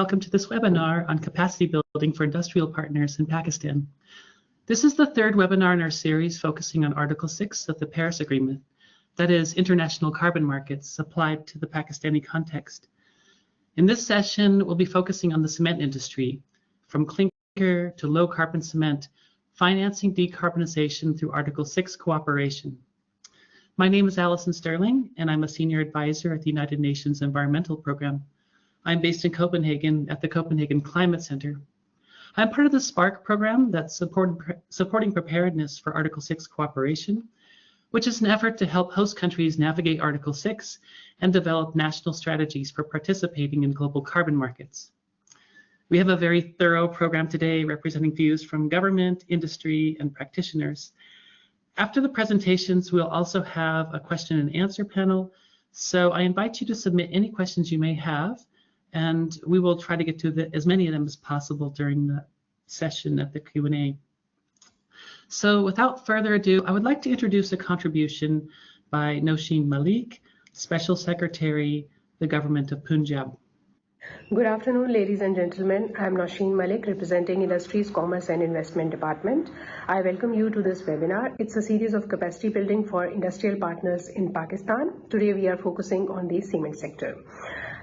welcome to this webinar on capacity building for industrial partners in Pakistan. This is the third webinar in our series focusing on Article 6 of the Paris Agreement, that is, international carbon markets applied to the Pakistani context. In this session, we'll be focusing on the cement industry, from clinker to low carbon cement, financing decarbonization through Article 6 cooperation. My name is Allison Sterling, and I'm a senior advisor at the United Nations Environmental Program. I'm based in Copenhagen at the Copenhagen Climate Center. I'm part of the SPARK program that's supporting preparedness for Article 6 cooperation, which is an effort to help host countries navigate Article 6 and develop national strategies for participating in global carbon markets. We have a very thorough program today representing views from government, industry, and practitioners. After the presentations, we'll also have a question and answer panel. So I invite you to submit any questions you may have, and we will try to get to as many of them as possible during the session at the Q&A. So without further ado, I would like to introduce a contribution by Nosheen Malik, Special Secretary, the Government of Punjab. Good afternoon, ladies and gentlemen. I am Nosheen Malik, representing Industries, Commerce and Investment Department. I welcome you to this webinar. It's a series of capacity building for industrial partners in Pakistan. Today we are focusing on the cement sector.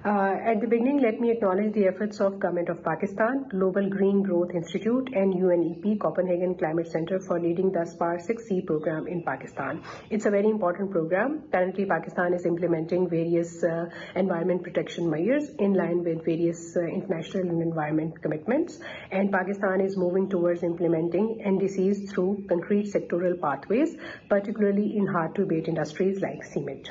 At the beginning, let me acknowledge the efforts of Government of Pakistan, Global Green Growth Institute and UNEP Copenhagen Climate Center for leading the SPAR 6C program in Pakistan. It's a very important program. Currently, Pakistan is implementing various environment protection measures in line with various international and environment commitments, and Pakistan is moving towards implementing NDCs through concrete sectoral pathways, particularly in hard-to-abate industries like cement.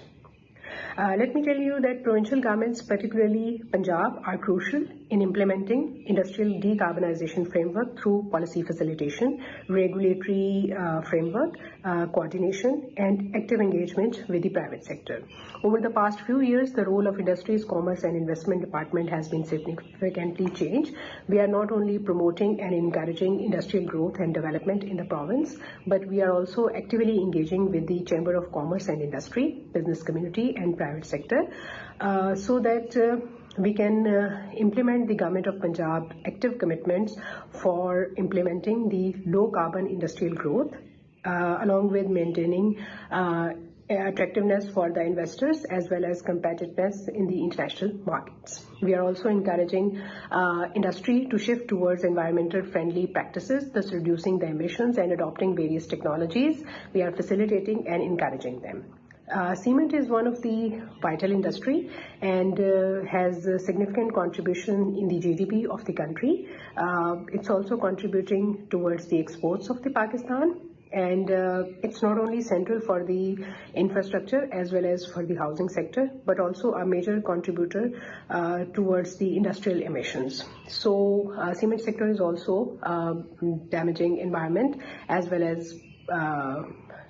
Let me tell you that provincial governments, particularly Punjab, are crucial in implementing industrial decarbonization framework through policy facilitation, regulatory framework, coordination, and active engagement with the private sector. Over the past few years, the role of Industries, Commerce and Investment Department has been significantly changed. We are not only promoting and encouraging industrial growth and development in the province, but we are also actively engaging with the Chamber of Commerce and Industry, business community, and private sector, so that we can implement the Government of Punjab active commitments for implementing the low carbon industrial growth, along with maintaining attractiveness for the investors as well as competitiveness in the international markets. We are also encouraging industry to shift towards environmental friendly practices, thus reducing the emissions and adopting various technologies. We are facilitating and encouraging them. Cement is one of the vital industry and has a significant contribution in the GDP of the country. It's also contributing towards the exports of the Pakistan, and it's not only central for the infrastructure as well as for the housing sector, but also a major contributor towards the industrial emissions. So cement sector is also damaging environment as well as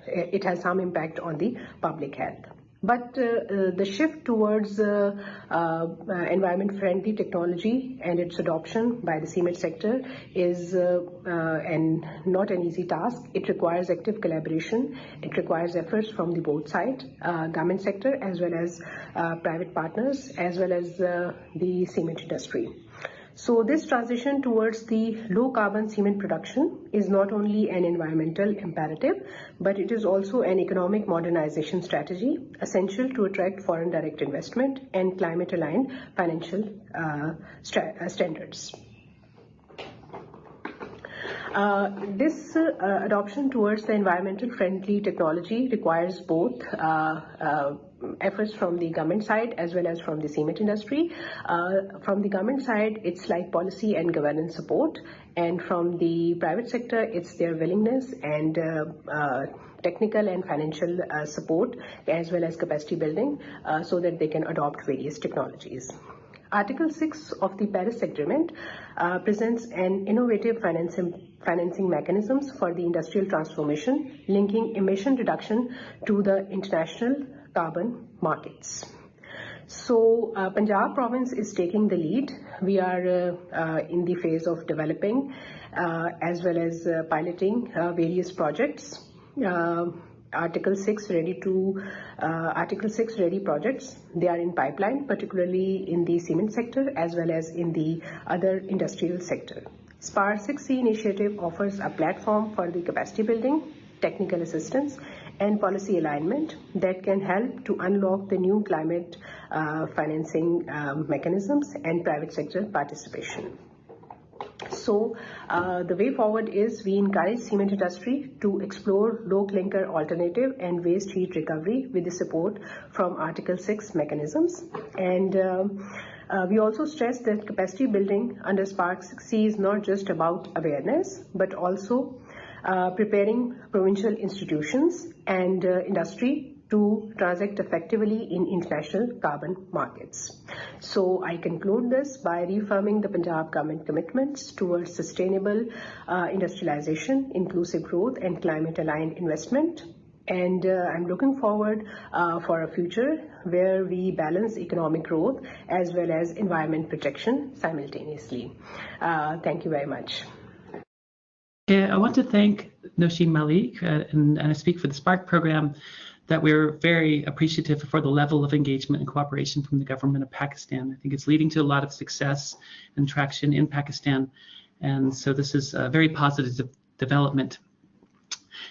it has some impact on the public health. But the shift towards environment-friendly technology and its adoption by the cement sector is not an easy task. It requires active collaboration. It requires efforts from the both sides, government sector as well as private partners, as well as the cement industry. So this transition towards the low carbon cement production is not only an environmental imperative, but it is also an economic modernization strategy essential to attract foreign direct investment and climate aligned financial standards. This adoption towards the environmental friendly technology requires both efforts from the government side as well as from the cement industry. From the government side, it's like policy and governance support, and from the private sector, it's their willingness and technical and financial support as well as capacity building so that they can adopt various technologies. Article 6 of the Paris Agreement presents an innovative financing mechanisms for the industrial transformation, linking emission reduction to the international carbon markets. So Punjab province is taking the lead. We are in the phase of developing as well as piloting various projects Article 6 ready projects. They are in pipeline, particularly in the cement sector as well as in the other industrial sector. SPAR 6C initiative offers a platform for the capacity building, technical assistance, and policy alignment that can help to unlock the new climate financing mechanisms and private sector participation. So the way forward is we encourage cement industry to explore low clinker alternative and waste heat recovery with the support from Article 6 mechanisms. And we also stress that capacity building under SPARK 6C is not just about awareness, but also preparing provincial institutions and industry to transact effectively in international carbon markets. So I conclude this by reaffirming the Punjab government commitments towards sustainable industrialization, inclusive growth, and climate-aligned investment. And I'm looking forward for a future where we balance economic growth as well as environment protection simultaneously. Thank you very much. I want to thank Nosheen, Malik, and I speak for the SPARK program, that we're very appreciative for the level of engagement and cooperation from the government of Pakistan. I think it's leading to a lot of success and traction in Pakistan. And so this is a very positive development.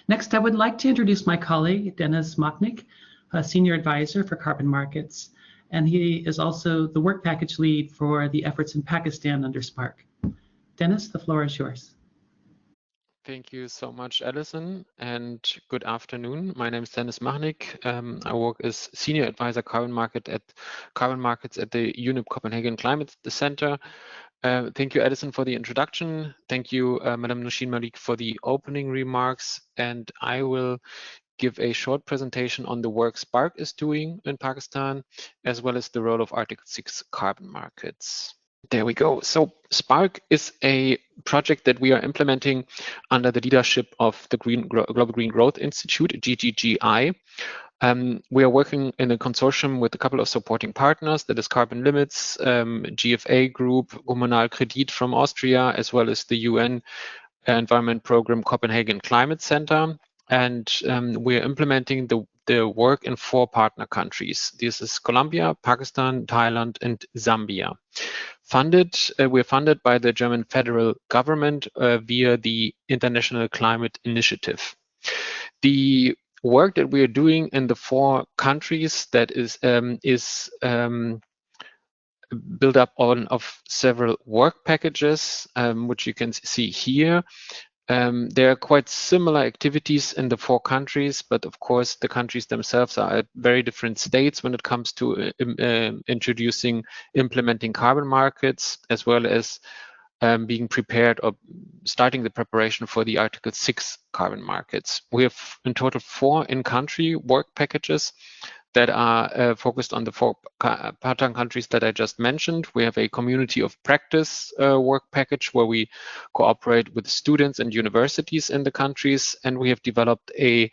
Next, I would like to introduce my colleague, Denis Machnik, a senior advisor for carbon markets. And he is also the work package lead for the efforts in Pakistan under SPARK. Denis, the floor is yours. Thank you so much, Allison, and good afternoon. My name is Denis Machnik. I work as Senior Advisor Carbon Markets at the UNEP Copenhagen Climate Center. Thank you, Allison, for the introduction. Thank you, Madam Nosheen, Malik, for the opening remarks. And I will give a short presentation on the work SPARK is doing in Pakistan, as well as the role of Article 6 carbon markets. There we go. So SPARK is a project that we are implementing under the leadership of the Global Green Growth Institute, GGGI. We are working in a consortium with a couple of supporting partners, that is Carbon Limits, GFA Group, Kommunalkredit from Austria, as well as the UN Environment Program Copenhagen Climate Center. And we are implementing the work in 4 partner countries. This is Colombia, Pakistan, Thailand, and Zambia. We're funded by the German federal government via the International Climate Initiative. The work that we are doing in the 4 countries that is built up of several work packages, which you can see here. There are quite similar activities in the 4 countries, but of course the countries themselves are at very different states when it comes to implementing carbon markets, as well as being prepared or starting the preparation for the Article 6 carbon markets. We have in total 4 in-country work packages that are focused on the 4 partner countries that I just mentioned. We have a community of practice work package where we cooperate with students and universities in the countries, and we have developed a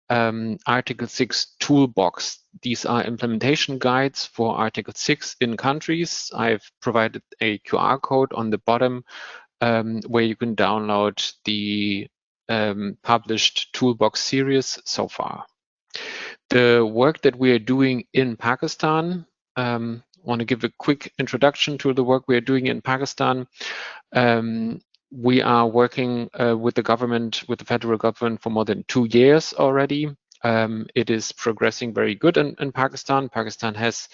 Article 6 toolbox. These are implementation guides for Article 6 in countries. I've provided a QR code on the bottom where you can download the published toolbox series so far. The work that we are doing in Pakistan, I want to give a quick introduction to the work we are doing in Pakistan. We are working with the government, with the federal government for more than 2 years already. It is progressing very good in Pakistan. Pakistan has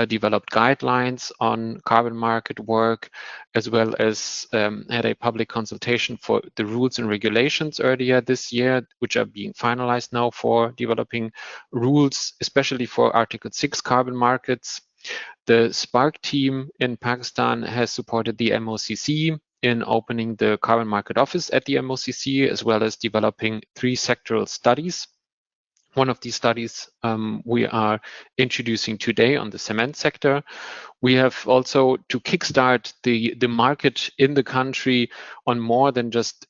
developed guidelines on carbon market work, as well as had a public consultation for the rules and regulations earlier this year, which are being finalized now for developing rules, especially for Article 6 carbon markets. The SPARK team in Pakistan has supported the MOCC in opening the carbon market office at the MOCC, as well as developing 3 sectoral studies. One of these studies we are introducing today on the cement sector. We have also, to kickstart the market in the country on more than just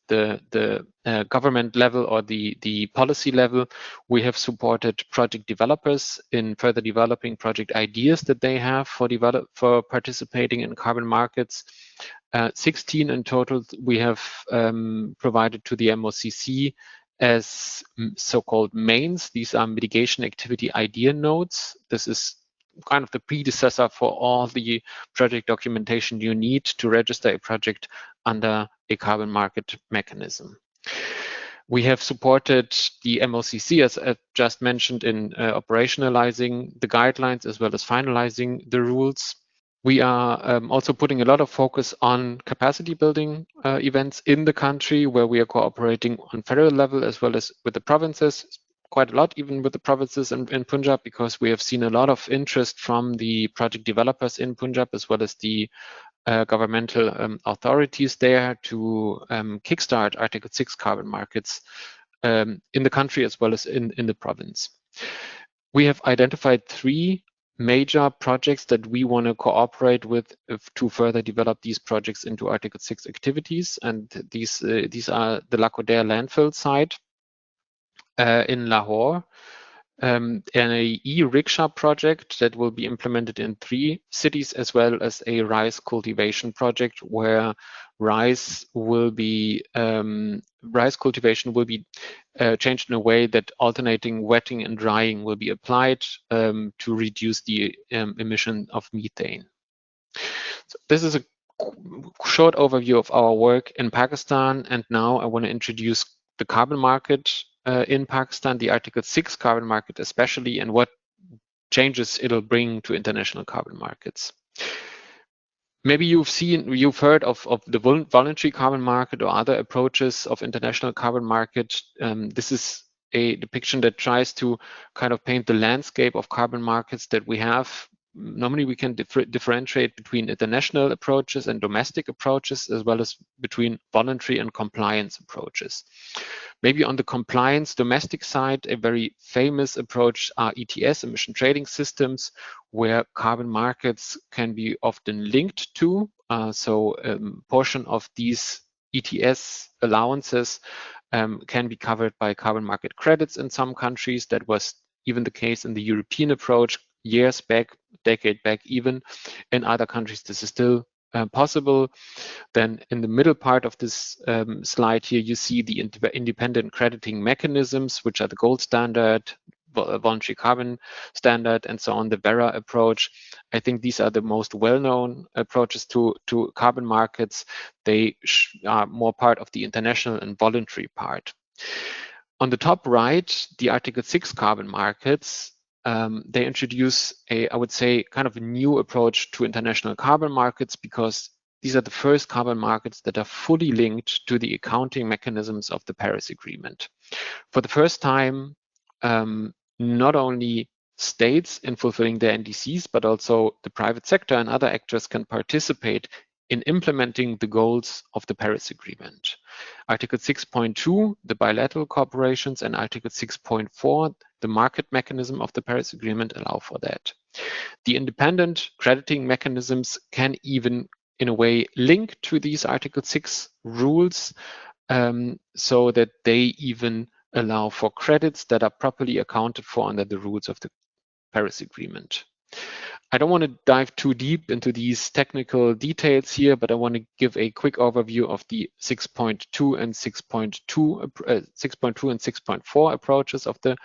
the government level or the policy level, we have supported project developers in further developing project ideas that they have for participating in carbon markets. 16 in total we have provided to the MOCC as so-called mains. These are mitigation activity idea nodes. This is kind of the predecessor for all the project documentation you need to register a project under a carbon market mechanism. We have supported the MOCC, as I just mentioned, in operationalizing the guidelines as well as finalizing the rules. We are also putting a lot of focus on capacity building events in the country, where we are cooperating on federal level as well as with the provinces, quite a lot even with the provinces in Punjab, because we have seen a lot of interest from the project developers in Punjab as well as the governmental authorities there to kickstart Article 6 carbon markets in the country as well as in the province. We have identified 3 major projects that we want to cooperate with to further develop these projects into Article 6 activities. And these are the Lakodare landfill site in Lahore, and a e-rickshaw project that will be implemented in 3 cities, as well as a rice cultivation project where rice cultivation will be changed in a way that alternating wetting and drying will be applied to reduce the emission of methane. So this is a short overview of our work in Pakistan, and now I want to introduce the carbon market in Pakistan, the Article 6 carbon market especially, and what changes it'll bring to international carbon markets. Maybe you've heard of the voluntary carbon market or other approaches of international carbon market. This is a depiction that tries to kind of paint the landscape of carbon markets that we have. Normally we can differentiate between international approaches and domestic approaches, as well as between voluntary and compliance approaches. Maybe on the compliance domestic side, a very famous approach are ETS, emission trading systems, where carbon markets can be often linked to. So a portion of these ETS allowances can be covered by carbon market credits in some countries. That was even the case in the European approach years back, decade back even. In other countries, this is still possible. Then in the middle part of this slide here, you see the independent crediting mechanisms, which are the gold standard, voluntary carbon standard, and so on, the Vera approach. I think these are the most well-known approaches to carbon markets. They are more part of the international and voluntary part. On the top right, the Article 6 carbon markets, they introduce I would say, kind of a new approach to international carbon markets, because these are the first carbon markets that are fully linked to the accounting mechanisms of the Paris Agreement. For the first time, not only states in fulfilling their NDCs, but also the private sector and other actors can participate in implementing the goals of the Paris Agreement. Article 6.2, the bilateral corporations, and Article 6.4, the market mechanism of the Paris Agreement, allow for that. The independent crediting mechanisms can even, in a way, link to these Article 6 rules, so that they even allow for credits that are properly accounted for under the rules of the Paris Agreement. I don't want to dive too deep into these technical details here, but I want to give a quick overview of the 6.2 and 6.4 approaches of the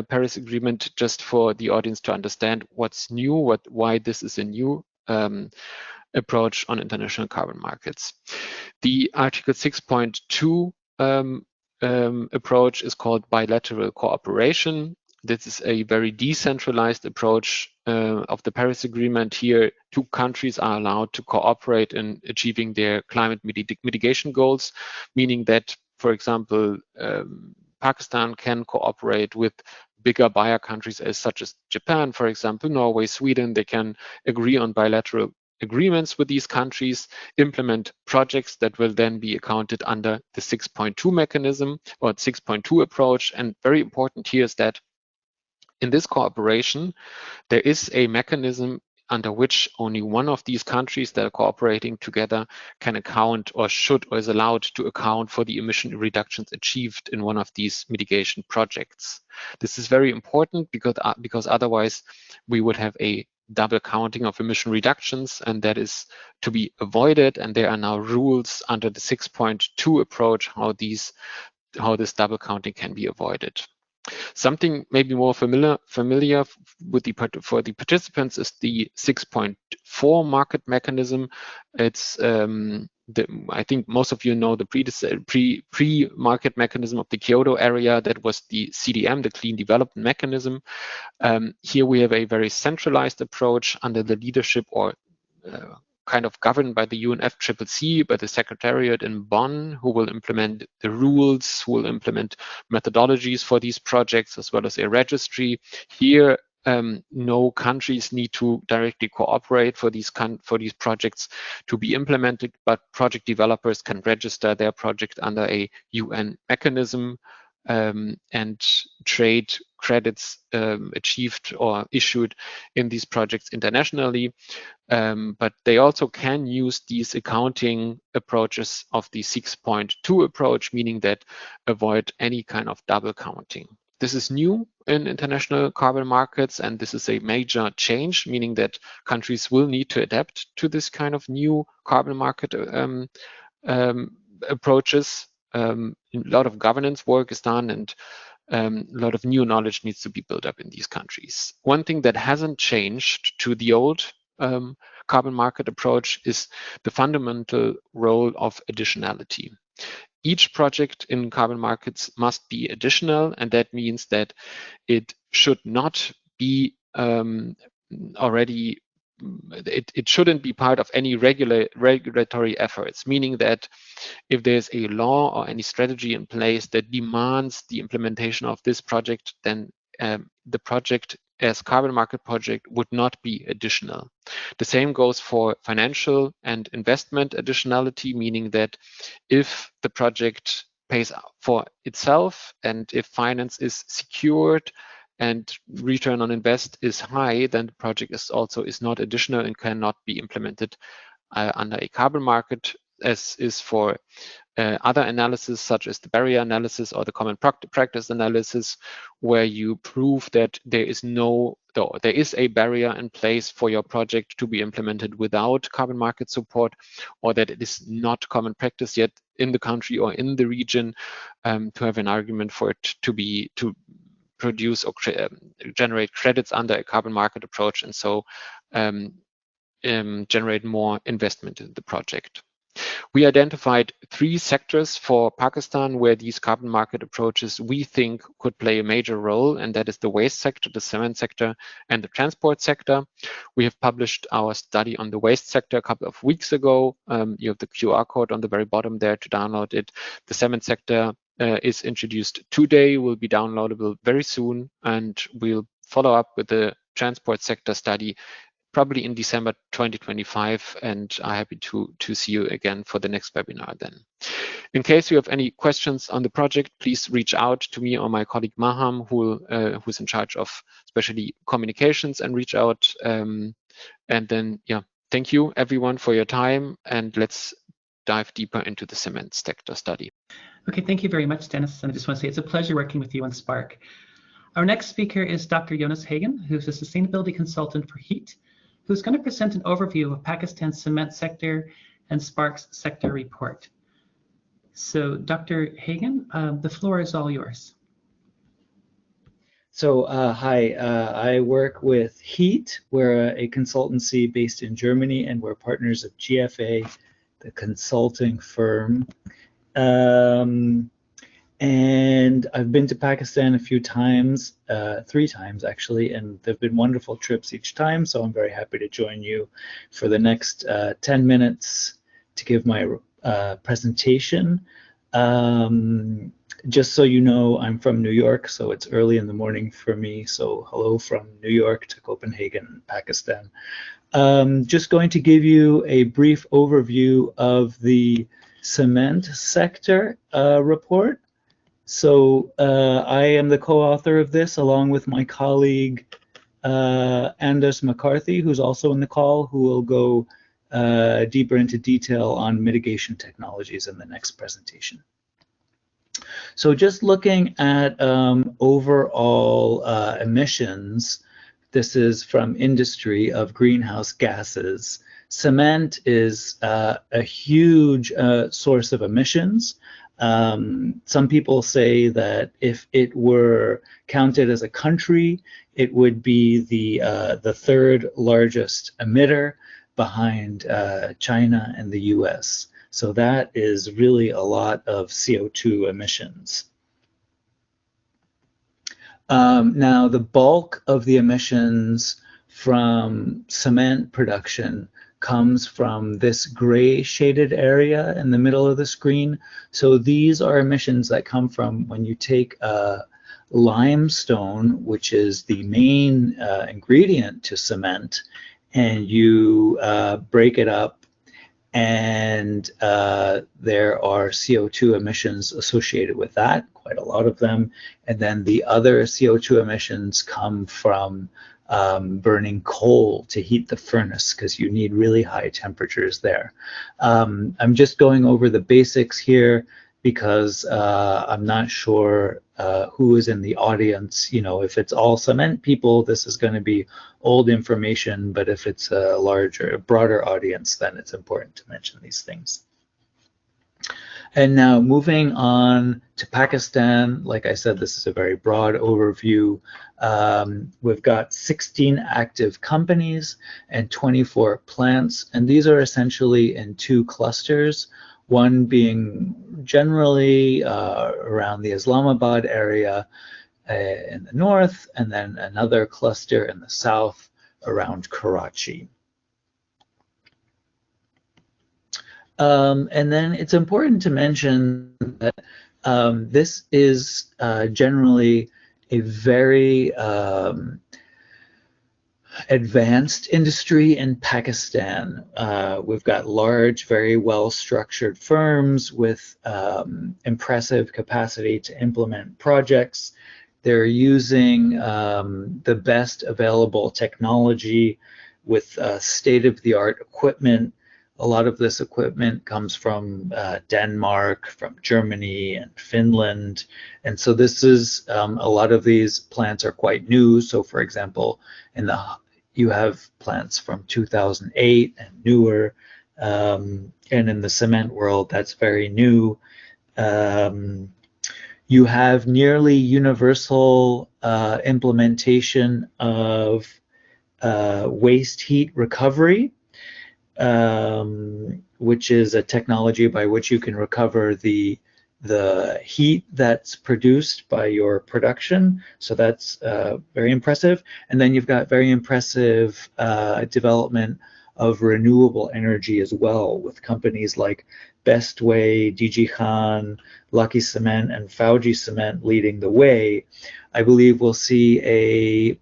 Paris Agreement, just for the audience to understand what's new, why this is a new approach on international carbon markets. The Article 6.2 approach is called bilateral cooperation. This is a very decentralized approach of the Paris Agreement. Here, 2 countries are allowed to cooperate in achieving their climate mitigation goals, meaning that, for example, Pakistan can cooperate with bigger buyer countries such as Japan, for example, Norway, Sweden. They can agree on bilateral agreements with these countries, implement projects that will then be accounted under the 6.2 mechanism or 6.2 approach. And very important here is that in this cooperation, there is a mechanism under which only one of these countries that are cooperating together can account, or should, or is allowed to account for the emission reductions achieved in one of these mitigation projects. This is very important because otherwise we would have a double counting of emission reductions, and that is to be avoided. And there are now rules under the 6.2 approach how these how this double counting can be avoided. Something maybe more familiar with for the participants is the 6.4 market mechanism. It's I think most of you know the pre-market mechanism of the Kyoto area. That was the CDM, the Clean Development Mechanism. Here we have a very centralized approach under the leadership or kind of governed by the UNFCCC, by the Secretariat in Bonn, who will implement the rules, who will implement methodologies for these projects, as well as a registry. Here, no countries need to directly cooperate for these projects to be implemented, but project developers can register their project under a UN mechanism and trade credits achieved or issued in these projects internationally. But they also can use these accounting approaches of the 6.2 approach, meaning that avoid any kind of double counting. This is new in international carbon markets, and this is a major change, meaning that countries will need to adapt to this kind of new carbon market approaches. A lot of governance work is done, and a lot of new knowledge needs to be built up in these countries. One thing that hasn't changed to the old carbon market approach is the fundamental role of additionality. Each project in carbon markets must be additional, and that means that it should not be it shouldn't be part of any regulatory efforts, meaning that if there's a law or any strategy in place that demands the implementation of this project, then the project as carbon market project would not be additional. The same goes for financial and investment additionality, meaning that if the project pays for itself and if finance is secured and return on invest is high, then the project is not additional and cannot be implemented under a carbon market, as is for other analysis, such as the barrier analysis or the common practice analysis, where you prove that there is a barrier in place for your project to be implemented without carbon market support, or that it is not common practice yet in the country or in the region to have an argument for it to produce or generate credits under a carbon market approach, and so generate more investment in the project. We identified 3 sectors for Pakistan where these carbon market approaches we think could play a major role, and that is the waste sector, the cement sector, and the transport sector. We have published our study on the waste sector a couple of weeks ago. You have the QR code on the very bottom there to download it. The cement sector is introduced today, will be downloadable very soon, and we'll follow up with the transport sector study probably in December 2025, and I'm happy to see you again for the next webinar then. In case you have any questions on the project, please reach out to me or my colleague Maham, who's in charge of especially communications, and reach out. And then, yeah, thank you everyone for your time, and let's dive deeper into the cement sector study. Okay, thank you very much, Denis. And I just want to say it's a pleasure working with you on Spark. Our next speaker is Dr. Jonas Hagen, who's a sustainability consultant for HEAT, who's going to present an overview of Pakistan's cement sector and Spark's sector report. So, Dr. Hagen, the floor is all yours. So, hi, I work with HEAT. We're a consultancy based in Germany, and we're partners of GFA, the consulting firm. And I've been to Pakistan a few times, 3 times actually, and they've been wonderful trips each time. So I'm very happy to join you for the next 10 minutes to give my presentation. Just so you know, I'm from New York, so it's early in the morning for me. So hello from New York to Copenhagen, Pakistan. Just going to give you a brief overview of the cement sector report. So I am the co-author of this along with my colleague Anders McCarthy, who's also in the call, who will go deeper into detail on mitigation technologies in the next presentation. So just looking at overall emissions, this is from industry of greenhouse gases. Cement is a huge source of emissions. Some people say that if it were counted as a country, it would be the third largest emitter behind China and the US. So that is really a lot of CO2 emissions. Now, the bulk of the emissions from cement production comes from this gray shaded area in the middle of the screen. So these are emissions that come from when you take limestone, which is the main ingredient to cement, and you break it up, and there are CO2 emissions associated with that, quite a lot of them. And then the other CO2 emissions come from burning coal to heat the furnace, because you need really high temperatures there. I'm just going over the basics here because I'm not sure who is in the audience. You know, if it's all cement people, this is going to be old information, but if it's a larger, broader audience, then it's important to mention these things. And now moving on to Pakistan, like I said, this is a very broad overview. We've got 16 active companies and 24 plants, and these are essentially in two clusters, one being generally around the Islamabad area in the north, and then another cluster in the south around Karachi. And then it's important to mention that this is generally a very advanced industry in Pakistan. We've got large, very well-structured firms with impressive capacity to implement projects. They're using the best available technology with state-of-the-art equipment. A lot of this equipment comes from Denmark, from Germany and Finland. And so this is, a lot of these plants are quite new. So for example, you have plants from 2008 and newer. And in the cement world, that's very new. You have nearly universal implementation of waste heat recovery, which is a technology by which you can recover the heat that's produced by your production. So that's very impressive. And then you've got very impressive development of renewable energy as well, with companies like Bestway, DG Khan, Lucky Cement, and Fauji Cement leading the way. I believe we'll see a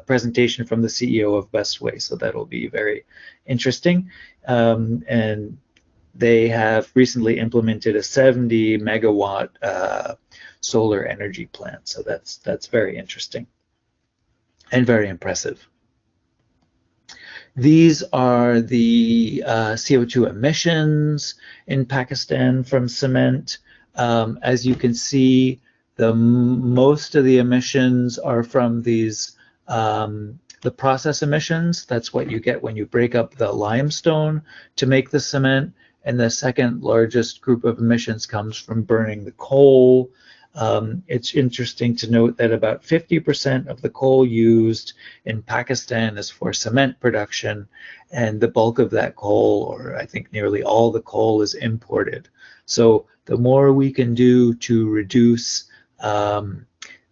presentation from the CEO of Bestway, so that'll be very interesting. And they have recently implemented a 70 megawatt solar energy plant, so that's very interesting and very impressive. These are the CO2 emissions in Pakistan from cement. As you can see, most of the emissions are from these the process emissions. That's what you get when you break up the limestone to make the cement. And the second largest group of emissions comes from burning the coal. It's interesting to note that about 50% of the coal used in Pakistan is for cement production, and the bulk of that coal, or I think nearly all the coal, is imported. So the more we can do to reduce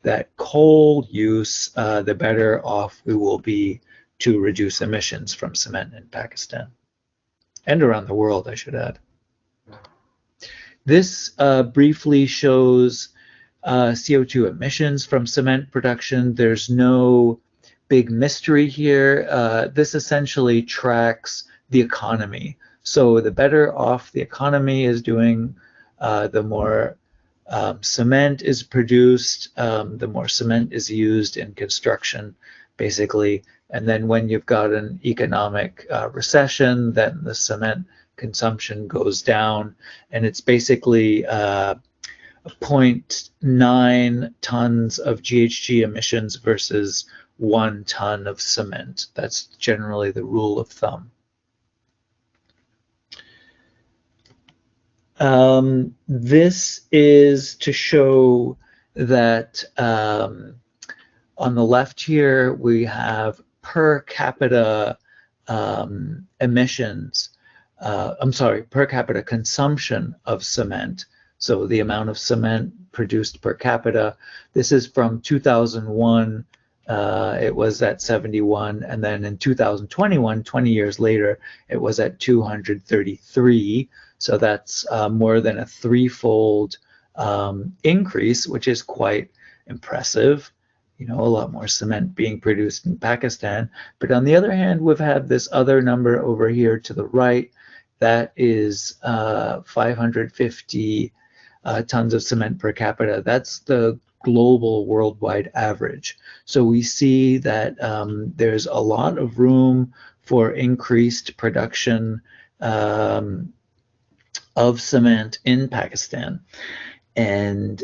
that coal use, the better off we will be to reduce emissions from cement in Pakistan and around the world, I should add. This briefly shows CO2 emissions from cement production. There's no big mystery here. This essentially tracks the economy. So the better off the economy is doing, the more cement is produced, the more cement is used in construction, basically. And then when you've got an economic recession, then the cement consumption goes down, and it's basically 0.9 tons of GHG emissions versus 1 ton of cement. That's generally the rule of thumb. This is to show that on the left here we have per capita emissions. Per capita consumption of cement. So the amount of cement produced per capita. This is from 2001. It was at 71, and then in 2021, 20 years later, it was at 233. So that's more than a threefold increase, which is quite impressive. You know, a lot more cement being produced in Pakistan. But on the other hand, we've had this other number over here to the right. That is 550 tons of cement per capita. That's the global worldwide average. So we see that there's a lot of room for increased production of cement in Pakistan. And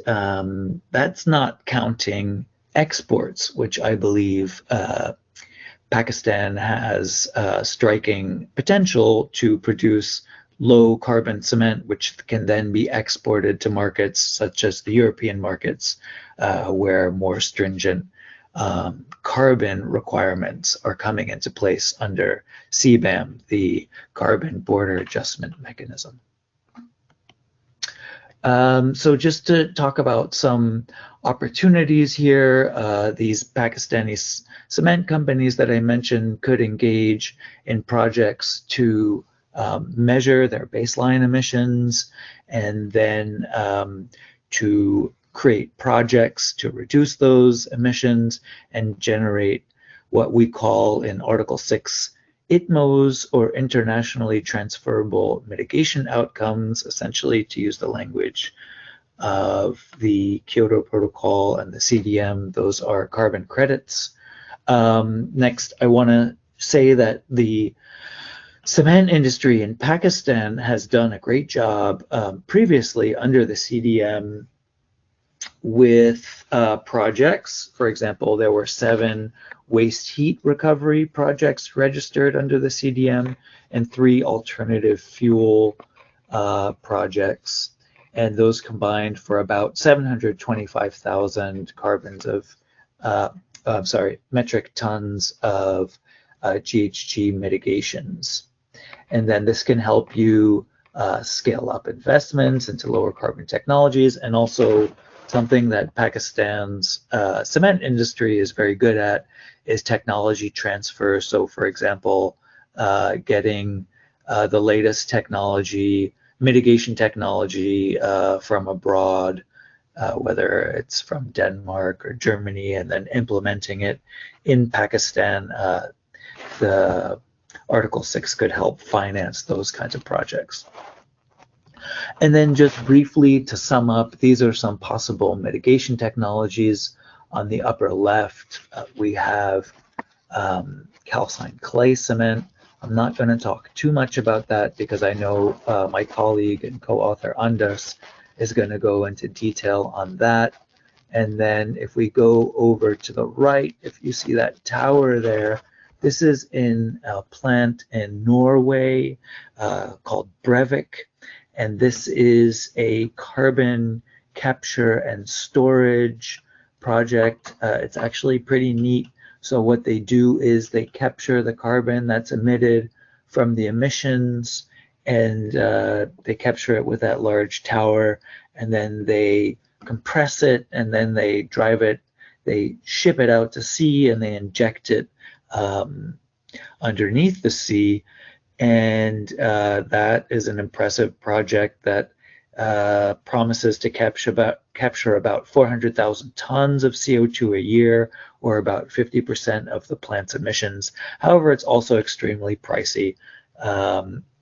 that's not counting exports, which I believe Pakistan has striking potential to produce low carbon cement, which can then be exported to markets such as the European markets, where more stringent carbon requirements are coming into place under CBAM, the Carbon Border Adjustment Mechanism. So just to talk about some opportunities here, these Pakistani cement companies that I mentioned could engage in projects to measure their baseline emissions, and then to create projects to reduce those emissions and generate what we call in Article 6 ITMOs, or internationally transferable mitigation outcomes, essentially, to use the language of the Kyoto Protocol and the CDM. Those are carbon credits. Next, I want to say that the cement industry in Pakistan has done a great job previously under the CDM with projects. For example, there were 7 waste heat recovery projects registered under the CDM and 3 alternative fuel projects. And those combined for about 725,000 metric tons of GHG mitigations. And then this can help you scale up investments into lower carbon technologies, and also something that Pakistan's cement industry is very good at is technology transfer. So for example, getting the latest technology, mitigation technology from abroad, whether it's from Denmark or Germany, and then implementing it in Pakistan. The Article 6 could help finance those kinds of projects. And then just briefly to sum up, these are some possible mitigation technologies. On the upper left, we have calcined clay cement. I'm not going to talk too much about that because I know my colleague and co-author Anders is going to go into detail on that. And then if we go over to the right, if you see that tower there, this is in a plant in Norway called Brevik. And this is a carbon capture and storage project. It's actually pretty neat. So what they do is they capture the carbon that's emitted from the emissions, and they capture it with that large tower, and then they compress it, and then they drive it, they ship it out to sea, and they inject it underneath the sea. And that is an impressive project that promises to capture about 400,000 tons of CO2 a year, or about 50% of the plant's emissions. However, it's also extremely pricey.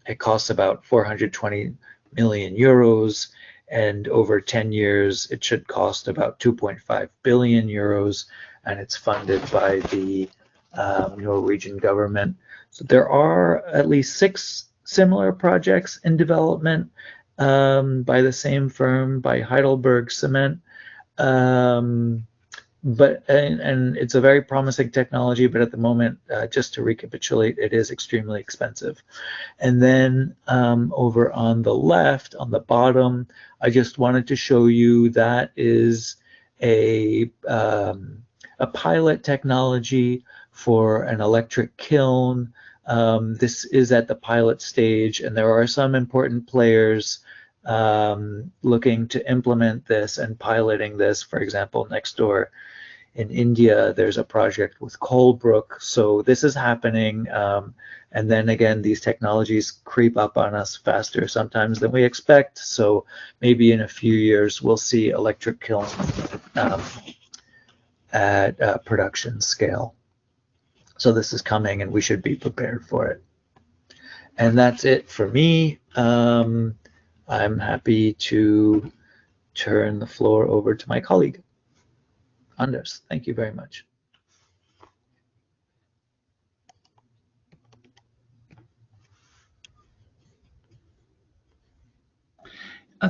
It costs about 420 million euros, and over 10 years, it should cost about 2.5 billion euros, and it's funded by the Norwegian government. So there are at least 6 similar projects in development by the same firm, by Heidelberg Cement. and it's a very promising technology, but at the moment, just to recapitulate, it is extremely expensive. And then over on the left, on the bottom, I just wanted to show you that is a pilot technology for an electric kiln. This is at the pilot stage, and there are some important players looking to implement this and piloting this. For example, next door in India, there's a project with Colebrook. So this is happening. And then again, these technologies creep up on us faster sometimes than we expect. So maybe in a few years, we'll see electric kilns at production scale. So this is coming, and we should be prepared for it. And that's it for me. I'm happy to turn the floor over to my colleague, Anders. Thank you very much.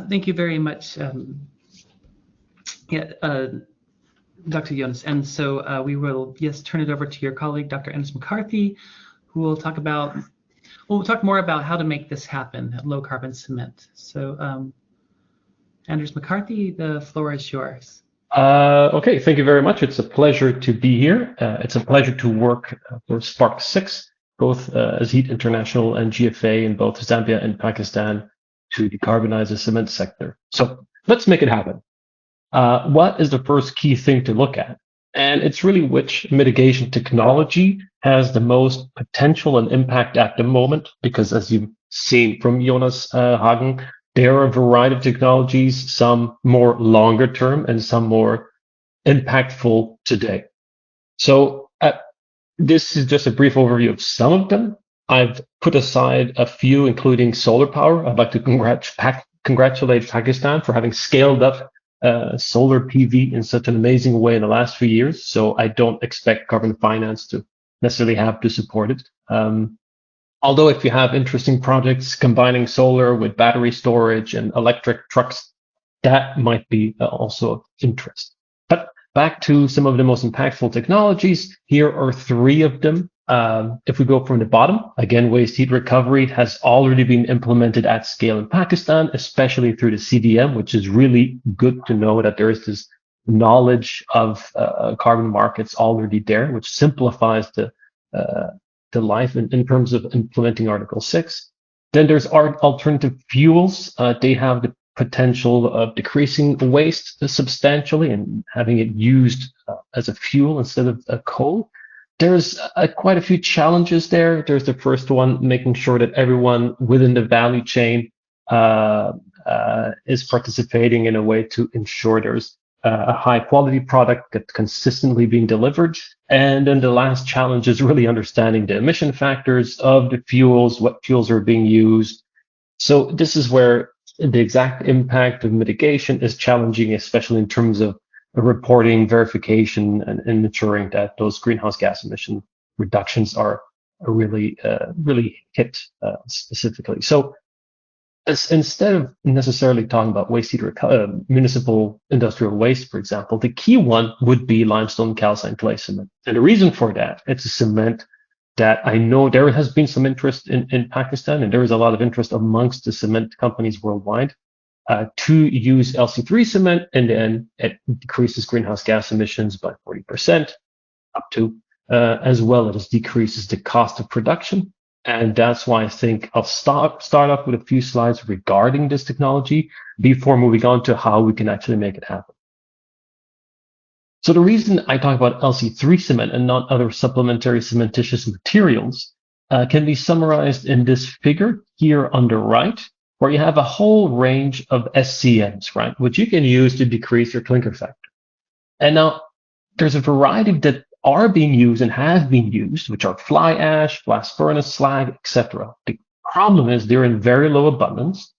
Thank you very much, Dr. Jonas. And so we will, turn it over to your colleague, Dr. McCarthy, who will talk about, we'll talk more about how to make this happen at low carbon cement. So Anders McCarthy, the floor is yours. Okay, thank you very much. It's a pleasure to be here. It's a pleasure to work for Spark 6, both as Heat International and GFA in both Zambia and Pakistan to decarbonize the cement sector. So let's make it happen. What is the first key thing to look at? And it's really which mitigation technology has the most potential and impact at the moment, because as you've seen from Jonas, Hagen, there are a variety of technologies, some more longer term and some more impactful today. So this is just a brief overview of some of them. I've put aside a few, including solar power. I'd like to congratulate Pakistan for having scaled up solar PV in such an amazing way in the last few years. So I don't expect carbon finance to necessarily have to support it. Although if you have interesting projects combining solar with battery storage and electric trucks, that might be also of interest. But back to some of the most impactful technologies. Here are three of them. If we go from the bottom, again, waste heat recovery has already been implemented at scale in Pakistan, especially through the CDM, which is really good to know that there is this knowledge of carbon markets already there, which simplifies the life in terms of implementing Article 6. Then there's alternative fuels. They have the potential of decreasing waste substantially and having it used as a fuel instead of a coal. There's quite a few challenges there. There's the first one, making sure that everyone within the value chain is participating in a way to ensure there's a high quality product that's consistently being delivered. And then the last challenge is really understanding the emission factors of the fuels, what fuels are being used. So this is where the exact impact of mitigation is challenging, especially in terms of reporting, verification, and ensuring that those greenhouse gas emission reductions are really hit specifically. So instead of necessarily talking about waste heat municipal industrial waste, for example, the key one would be limestone calcined clay cement. And the reason for that, it's a cement that I know there has been some interest in Pakistan, and there is a lot of interest amongst the cement companies worldwide to use LC3 cement, and then it decreases greenhouse gas emissions by 40% up to, as well as decreases the cost of production. And that's why I think I'll start off with a few slides regarding this technology before moving on to how we can actually make it happen. So the reason I talk about LC3 cement and not other supplementary cementitious materials can be summarized in this figure here on the right, where you have a whole range of SCMs, right, which you can use to decrease your clinker factor. And now there's a variety that are being used and have been used, which are fly ash, blast furnace slag, etc. The problem is they're in very low abundance.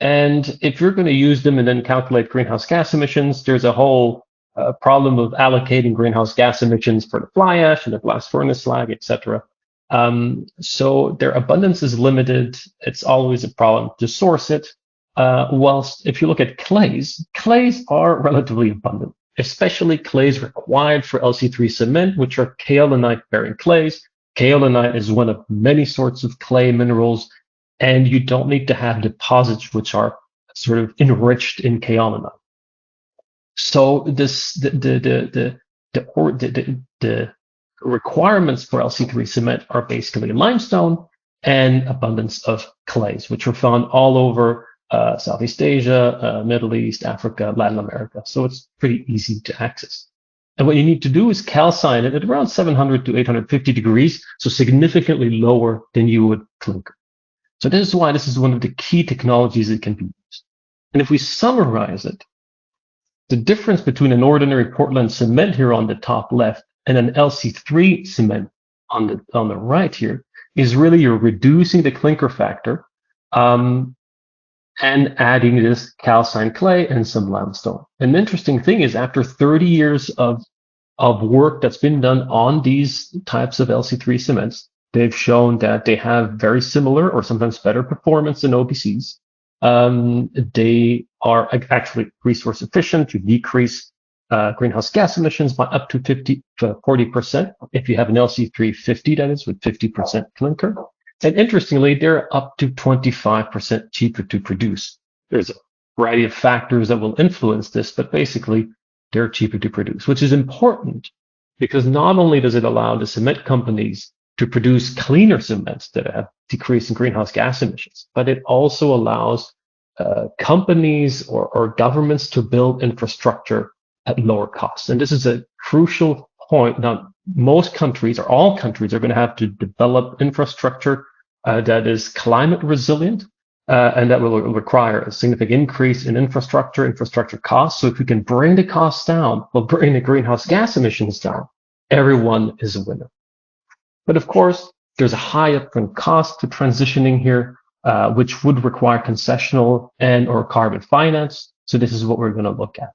And if you're going to use them and then calculate greenhouse gas emissions, there's a whole problem of allocating greenhouse gas emissions for the fly ash and the blast furnace slag, etc. So their abundance is limited. It's always a problem to source it. Whilst if you look at clays are relatively abundant. especially clays required for LC3 cement, which are kaolinite-bearing clays. Kaolinite is one of many sorts of clay minerals, and you don't need to have deposits which are sort of enriched in kaolinite. So the requirements for LC3 cement are basically limestone and abundance of clays, which are found all over Southeast Asia, Middle East, Africa, Latin America. So it's pretty easy to access. And what you need to do is calcine it at around 700 to 850 degrees, so significantly lower than you would clinker. So this is why this is one of the key technologies that can be used. And if we summarize it, the difference between an ordinary Portland cement here on the top left and an LC3 cement on the right here is really you're reducing the clinker factor and adding this calcined clay and some limestone. And the interesting thing is after 30 years of work that's been done on these types of LC3 cements, they've shown that they have very similar or sometimes better performance than OPCs. They are actually resource efficient. You decrease greenhouse gas emissions by up to 40% if you have an LC350, that is, with 50% clinker. And interestingly, they're up to 25% cheaper to produce. There's a variety of factors that will influence this, but basically they're cheaper to produce, which is important because not only does it allow the cement companies to produce cleaner cements that have decreasing greenhouse gas emissions, but it also allows companies or governments to build infrastructure at lower costs. And this is a crucial point. Now, most countries or all countries are going to have to develop infrastructure that is climate resilient, and that will require a significant increase in infrastructure costs. So if we can bring the costs down, while bring the greenhouse gas emissions down, everyone is a winner. But of course, there's a high upfront cost to transitioning here, which would require concessional and or carbon finance. So this is what we're going to look at.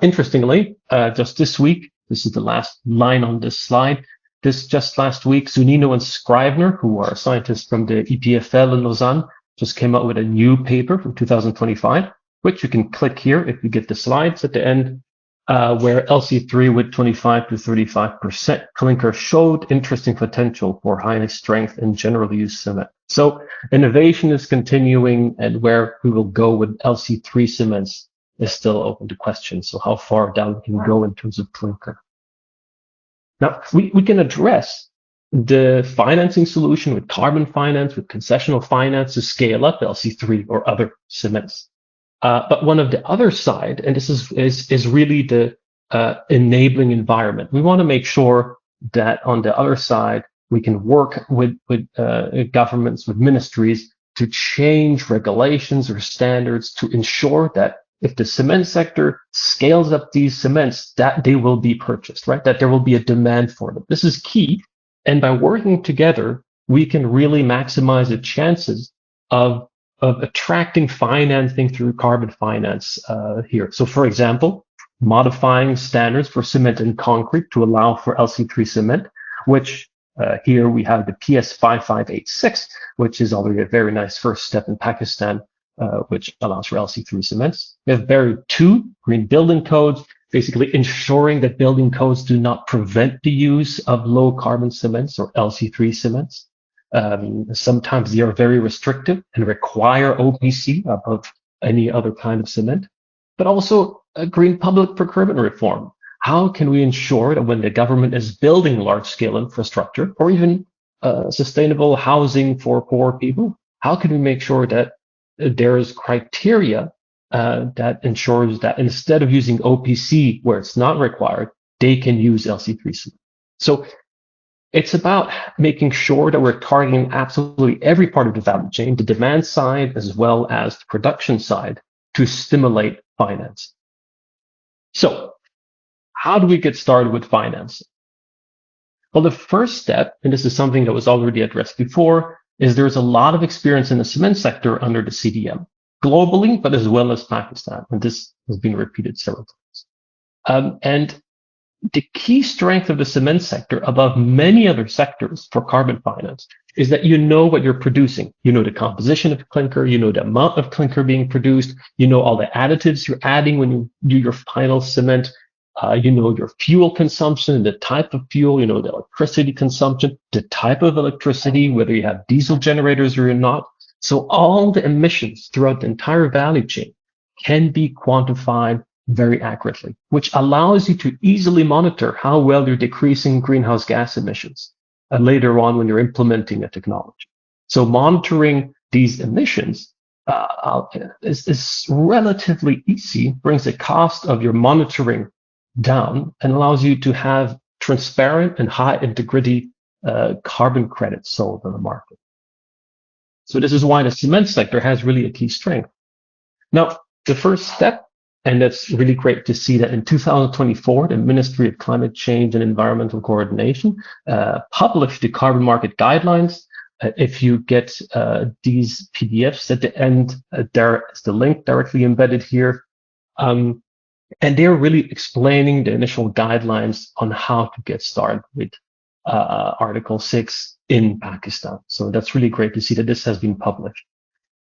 Interestingly, just this week, this is the last line on this slide. Just last week, Zunino and Scrivener, who are scientists from the EPFL in Lausanne, just came out with a new paper from 2025, which you can click here if you get the slides at the end, where LC3 with 25 to 35% clinker showed interesting potential for high strength and general use cement. So innovation is continuing, and where we will go with LC3 cements is still open to question. So how far down we can go in terms of clinker. Now, we can address the financing solution with carbon finance, with concessional finance to scale up LC3 or other cements. But one of the other side, and this is really the enabling environment. We want to make sure that on the other side, we can work with governments, with ministries to change regulations or standards to ensure that if the cement sector scales up these cements, that they will be purchased, right? That there will be a demand for them. This is key. And by working together, we can really maximize the chances of attracting financing through carbon finance here. So for example, modifying standards for cement and concrete to allow for LC3 cement, which here we have the PS5586, which is already a very nice first step in Pakistan, which allows for LC3 cements. We have BERU 2, green building codes, basically ensuring that building codes do not prevent the use of low carbon cements or LC3 cements. Sometimes they are very restrictive and require OPC above any other kind of cement, but also a green public procurement reform. How can we ensure that when the government is building large scale infrastructure or even sustainable housing for poor people, how can we make sure that there is criteria that ensures that instead of using OPC where it's not required, they can use LC3 cement? So it's about making sure that we're targeting absolutely every part of the value chain, the demand side as well as the production side, to stimulate finance. So how do we get started with financing? Well, the first step, and this is something that was already addressed before, is there's a lot of experience in the cement sector under the CDM, globally, but as well as Pakistan. And this has been repeated several times. And the key strength of the cement sector above many other sectors for carbon finance is that you know what you're producing. You know the composition of clinker, you know the amount of clinker being produced, you know all the additives you're adding when you do your final cement, you know your fuel consumption, the type of fuel, you know the electricity consumption, the type of electricity, whether you have diesel generators or not. So all the emissions throughout the entire value chain can be quantified very accurately, which allows you to easily monitor how well you're decreasing greenhouse gas emissions later on when you're implementing a technology. So monitoring these emissions is relatively easy, brings the cost of your monitoring down, and allows you to have transparent and high integrity carbon credits sold on the market. So this is why the cement sector has really a key strength. Now, the first step, and that's really great to see that in 2024, the Ministry of Climate Change and Environmental Coordination published the carbon market guidelines. If you get these PDFs at the end, there is the link directly embedded here. And they're really explaining the initial guidelines on how to get started with Article 6 in Pakistan. So that's really great to see that this has been published.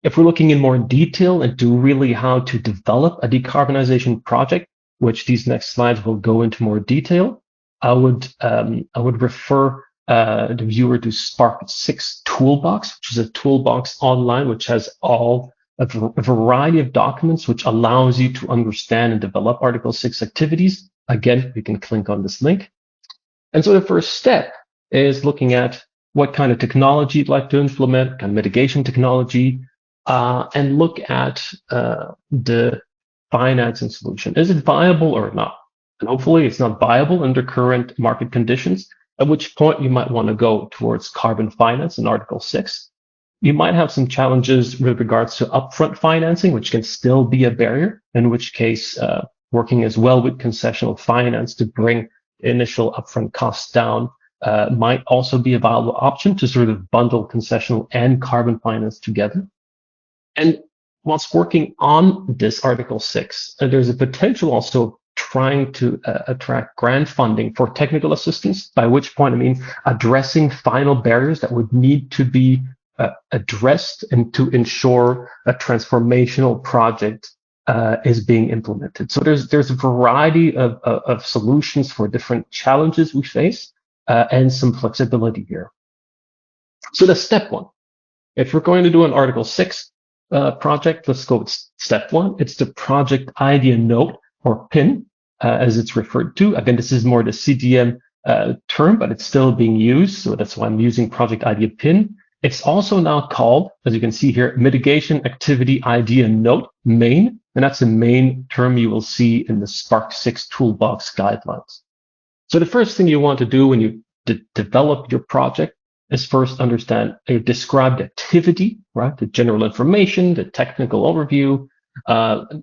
If we're looking in more detail into really how to develop a decarbonization project, which these next slides will go into more detail, I would refer the viewer to Spark 6 Toolbox, which is a toolbox online which has a variety of documents which allows you to understand and develop Article 6 activities. Again, you can click on this link. And so the first step is looking at what kind of technology you'd like to implement, kind of mitigation technology, and look at the financing solution. Is it viable or not? And hopefully it's not viable under current market conditions, at which point you might want to go towards carbon finance in Article 6. You might have some challenges with regards to upfront financing, which can still be a barrier, in which case working as well with concessional finance to bring initial upfront costs down might also be a viable option to sort of bundle concessional and carbon finance together. And whilst working on this Article 6, there's a potential also trying to attract grant funding for technical assistance, by which point I mean addressing final barriers that would need to be addressed and to ensure a transformational project is being implemented. So there's a variety of solutions for different challenges we face and some flexibility here. So that's step one. If we're going to do an Article 6 project, let's go with step one. It's the project idea note, or PIN, as it's referred to. Again, this is more the CDM term, but it's still being used. So that's why I'm using project idea PIN. It's also now called, as you can see here, mitigation activity idea note, main. And that's the main term you will see in the Spark 6 toolbox guidelines. So the first thing you want to do when you develop your project is first understand a described activity, right? The general information, the technical overview,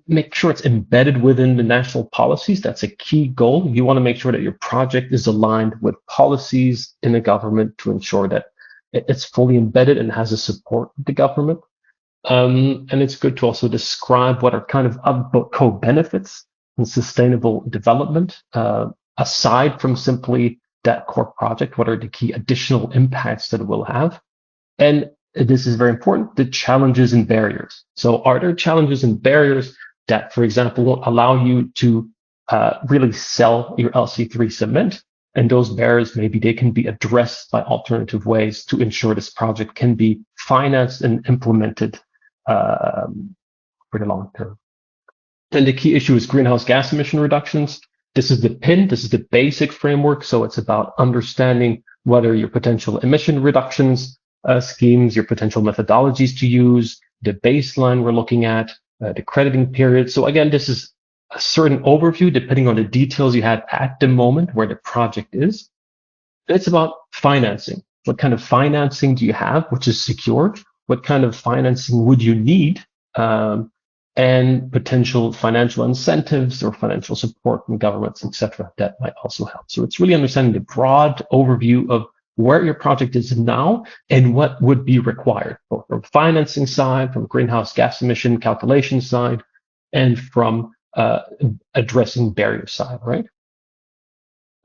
make sure it's embedded within the national policies. That's a key goal. You want to make sure that your project is aligned with policies in the government to ensure that it's fully embedded and has the support of the government. And it's good to also describe what are kind of co-benefits in sustainable development, aside from simply that core project. What are the key additional impacts that it will have? And this is very important, the challenges and barriers. So are there challenges and barriers that, for example, won't allow you to really sell your LC3 cement? And those barriers, maybe they can be addressed by alternative ways to ensure this project can be financed and implemented for the long term. And the key issue is greenhouse gas emission reductions. This is the PIN, this is the basic framework. So it's about understanding whether your potential emission reductions schemes, your potential methodologies to use, the baseline we're looking at, the crediting period. So again, this is a certain overview depending on the details you have at the moment where the project is. It's about financing. What kind of financing do you have, which is secured? What kind of financing would you need? And potential financial incentives or financial support from governments, etc. That might also help. So it's really understanding the broad overview of where your project is now and what would be required, both from financing side, from greenhouse gas emission calculation side, and from addressing barrier side, right?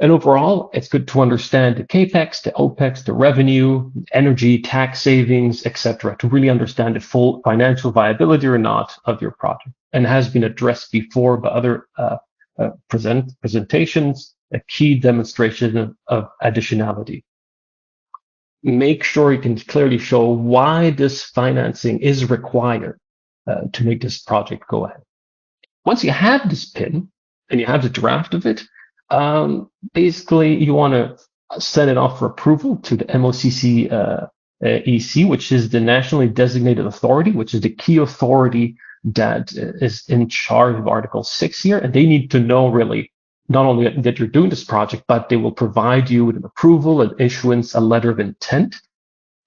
And overall, it's good to understand the capex, the opex, the revenue, energy, tax savings, etc., to really understand the full financial viability or not of your project. And has been addressed before by other presentations, a key demonstration of additionality. Make sure you can clearly show why this financing is required to make this project go ahead. Once you have this PIN and you have the draft of it, basically you want to send it off for approval to the MOCC EC, which is the nationally designated authority, which is the key authority that is in charge of Article 6 here. And they need to know really not only that you're doing this project, but they will provide you with an approval, an issuance, a letter of intent.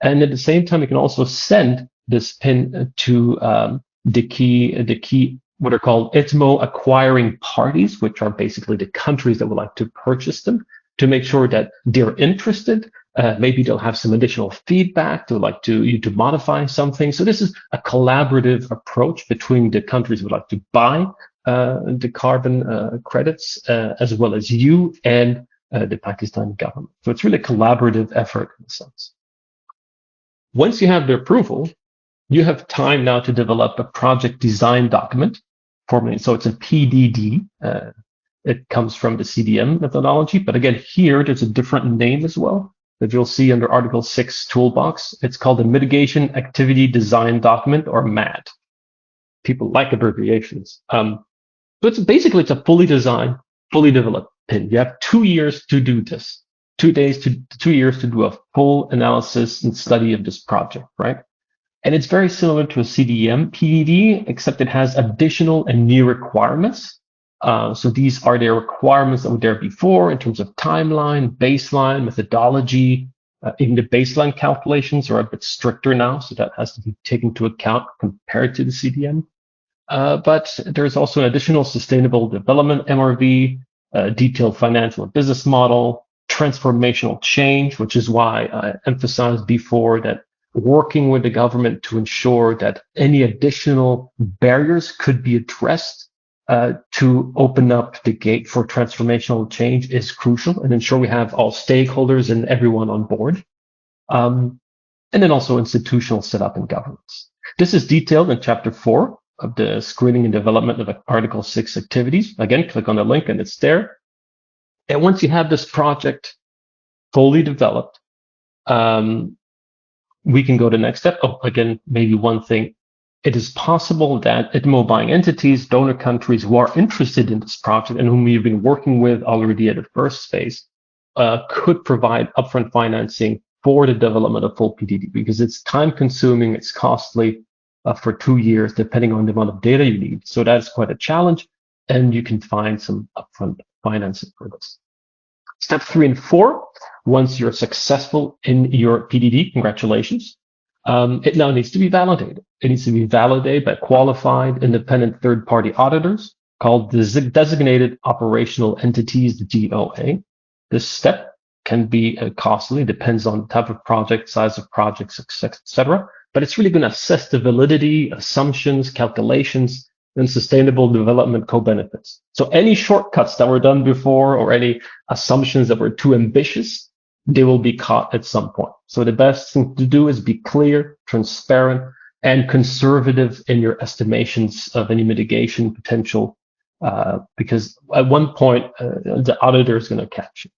And at the same time, you can also send this PIN to the key what are called ITMO acquiring parties, which are basically the countries that would like to purchase them, to make sure that they're interested. Maybe they'll have some additional feedback. They'll like you to modify something. So this is a collaborative approach between the countries who would like to buy the carbon credits, as well as you and the Pakistani government. So it's really a collaborative effort in a sense. Once you have the approval, you have time now to develop a project design document formally. So it's a PDD. It comes from the CDM methodology, but again, here there's a different name as well that you'll see under Article 6 toolbox. It's called the Mitigation Activity Design Document, or MAD. People like abbreviations. So it's basically a fully designed, fully developed PIN. You have 2 years to do this. 2 years to do a full analysis and study of this project, right? And it's very similar to a CDM PDD, except it has additional and new requirements. So these are the requirements that were there before in terms of timeline, baseline, methodology. Even the baseline calculations are a bit stricter now, so that has to be taken into account compared to the CDM. But there's also an additional sustainable development MRV, detailed financial and business model, transformational change, which is why I emphasized before that working with the government to ensure that any additional barriers could be addressed to open up the gate for transformational change is crucial, and ensure we have all stakeholders and everyone on board. And then also institutional setup and governance. This is detailed in Chapter 4 of the screening and development of Article 6 activities. Again, click on the link and it's there. And once you have this project fully developed, we can go to the next step. Oh, again, maybe one thing. It is possible that ITMO buying entities, donor countries who are interested in this project and whom we've been working with already at the first phase could provide upfront financing for the development of full PDD, because it's time consuming, it's costly for 2 years, depending on the amount of data you need. So that's quite a challenge, and you can find some upfront financing for this. Step 3 and 4, once you're successful in your PDD, congratulations. It now needs to be validated. It needs to be validated by qualified independent third-party auditors called designated operational entities, the DOA. This step can be costly, depends on the type of project, size of projects, etc. But it's really going to assess the validity, assumptions, calculations, and sustainable development co-benefits. So any shortcuts that were done before or any assumptions that were too ambitious, they will be caught at some point. So the best thing to do is be clear, transparent, and conservative in your estimations of any mitigation potential, because at one point, the auditor is going to catch you.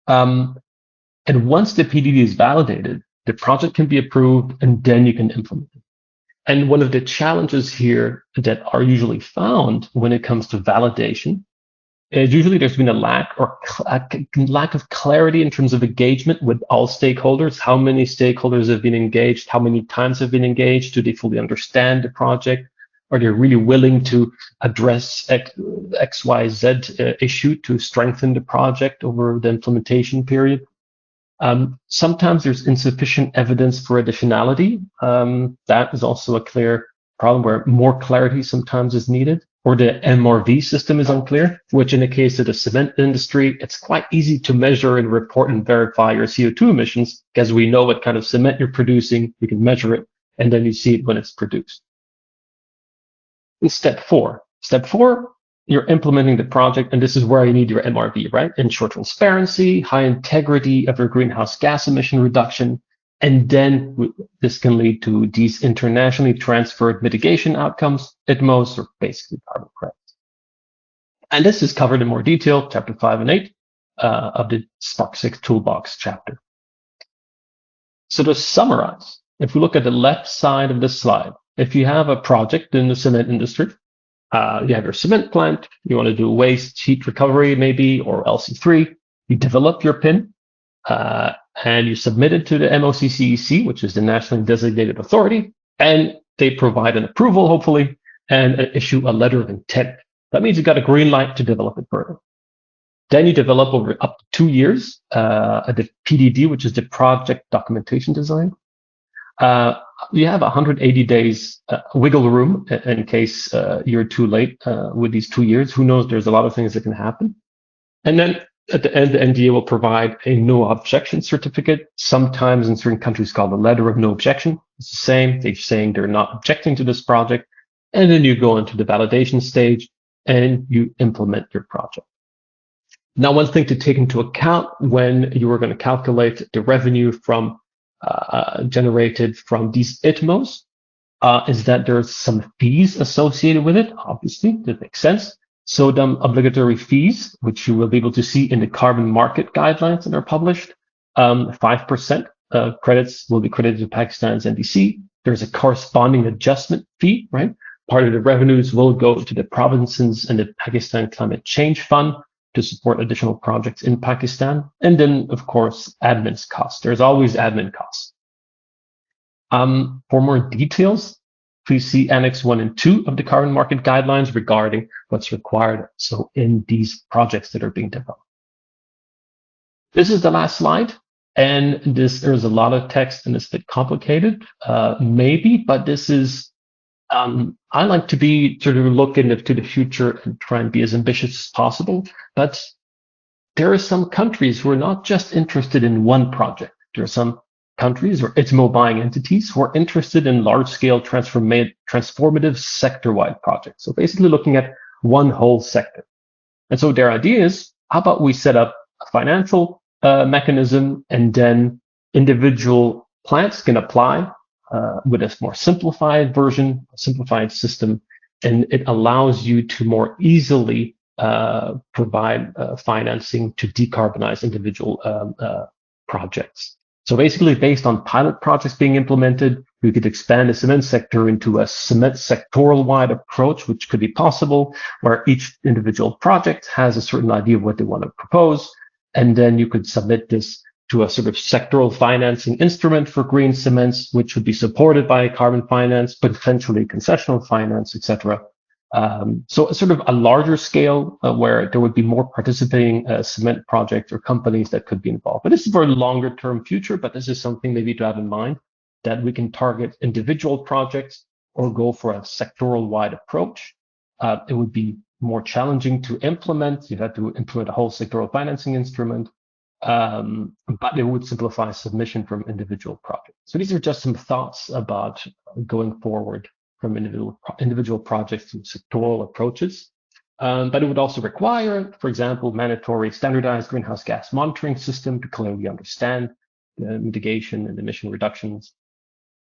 And once the PDD is validated, the project can be approved, and then you can implement it. And one of the challenges here that are usually found when it comes to validation is usually there's been a lack of clarity in terms of engagement with all stakeholders. How many stakeholders have been engaged? How many times have been engaged? Do they fully understand the project? Are they really willing to address XYZ issue to strengthen the project over the implementation period? Sometimes there's insufficient evidence for additionality. That is also a clear problem where more clarity sometimes is needed, or the MRV system is unclear, which in the case of the cement industry, it's quite easy to measure and report and verify your CO2 emissions because we know what kind of cement you're producing, you can measure it, and then you see it when it's produced. In step 4. Step 4 you're implementing the project, and this is where you need your MRV, right? Ensure transparency, high integrity of your greenhouse gas emission reduction, and then this can lead to these internationally transferred mitigation outcomes, ITMOs, or basically carbon credits. And this is covered in more detail, chapter 5 and 8 of the Spark 6 Toolbox chapter. So to summarize, if we look at the left side of this slide, if you have a project in the cement industry, you have your cement plant, you want to do waste heat recovery maybe, or LC3, you develop your PIN, and you submit it to the MOCCEC, which is the nationally designated authority, and they provide an approval, hopefully, and issue a letter of intent. That means you got a green light to develop it further. Then you develop over up to 2 years the PDD, which is the project documentation design. You have 180 days wiggle room in case you're too late with these 2 years. Who knows? There's a lot of things that can happen. And then at the end, the NDA will provide a no objection certificate, sometimes in certain countries called a letter of no objection. It's the same. They're saying they're not objecting to this project. And then you go into the validation stage and you implement your project. Now, one thing to take into account when you are going to calculate the revenue from generated from these ITMOs is that there's some fees associated with it. Obviously, that makes sense. So the obligatory fees, which you will be able to see in the carbon market guidelines that are published, 5% credits will be credited to Pakistan's NDC. There's a corresponding adjustment fee, right? Part of the revenues will go to the provinces and the Pakistan Climate Change Fund to support additional projects in Pakistan. And then, of course, admin costs. There's always admin costs. For more details, please see Annex 1 and 2 of the carbon market guidelines regarding what's required in these projects that are being developed. This is the last slide. And there's a lot of text and it's a bit complicated, maybe, but this is I like to be sort of looking to the future and try and be as ambitious as possible. But there are some countries who are not just interested in one project. There are some countries or ITMO buying entities who are interested in large-scale transformative sector-wide projects. So basically looking at one whole sector. And so their idea is, how about we set up a financial mechanism and then individual plants can apply with a more simplified version, a simplified system, and it allows you to more easily provide financing to decarbonize individual projects. So basically, based on pilot projects being implemented, we could expand the cement sector into a cement sectoral-wide approach, which could be possible, where each individual project has a certain idea of what they want to propose, and then you could submit this to a sort of sectoral financing instrument for green cements, which would be supported by carbon finance, potentially concessional finance, etc. So a sort of a larger scale where there would be more participating cement projects or companies that could be involved. But this is for a longer term future, but this is something maybe to have in mind, that we can target individual projects or go for a sectoral wide approach. It would be more challenging to implement. You'd have to implement a whole sectoral financing instrument. But it would simplify submission from individual projects. So these are just some thoughts about going forward from individual projects to sectoral approaches. But it would also require, for example, mandatory standardized greenhouse gas monitoring system to clearly understand the mitigation and emission reductions.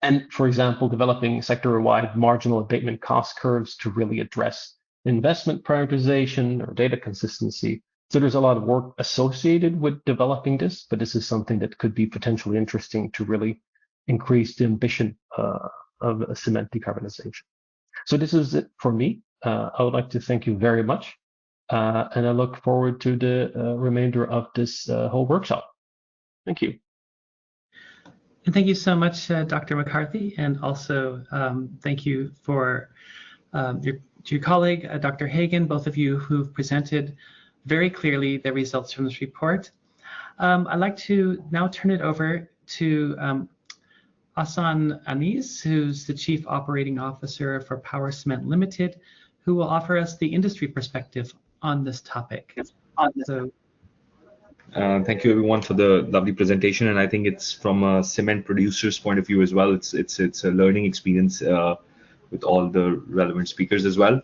And for example, developing sector-wide marginal abatement cost curves to really address investment prioritization or data consistency. So there's a lot of work associated with developing this, but this is something that could be potentially interesting to really increase the ambition of cement decarbonization. So this is it for me. I would like to thank you very much. And I look forward to the remainder of this whole workshop. Thank you. And thank you so much, Dr. McCarthy. And also thank you for your colleague, Dr. Hagen, both of you who've presented very clearly the results from this report. I'd like to now turn it over to Ahsan Anis, who's the Chief Operating Officer for Power Cement Limited, who will offer us the industry perspective on this topic. Thank you everyone for the lovely presentation, and I think it's from a cement producer's point of view as well. It's a learning experience with all the relevant speakers as well.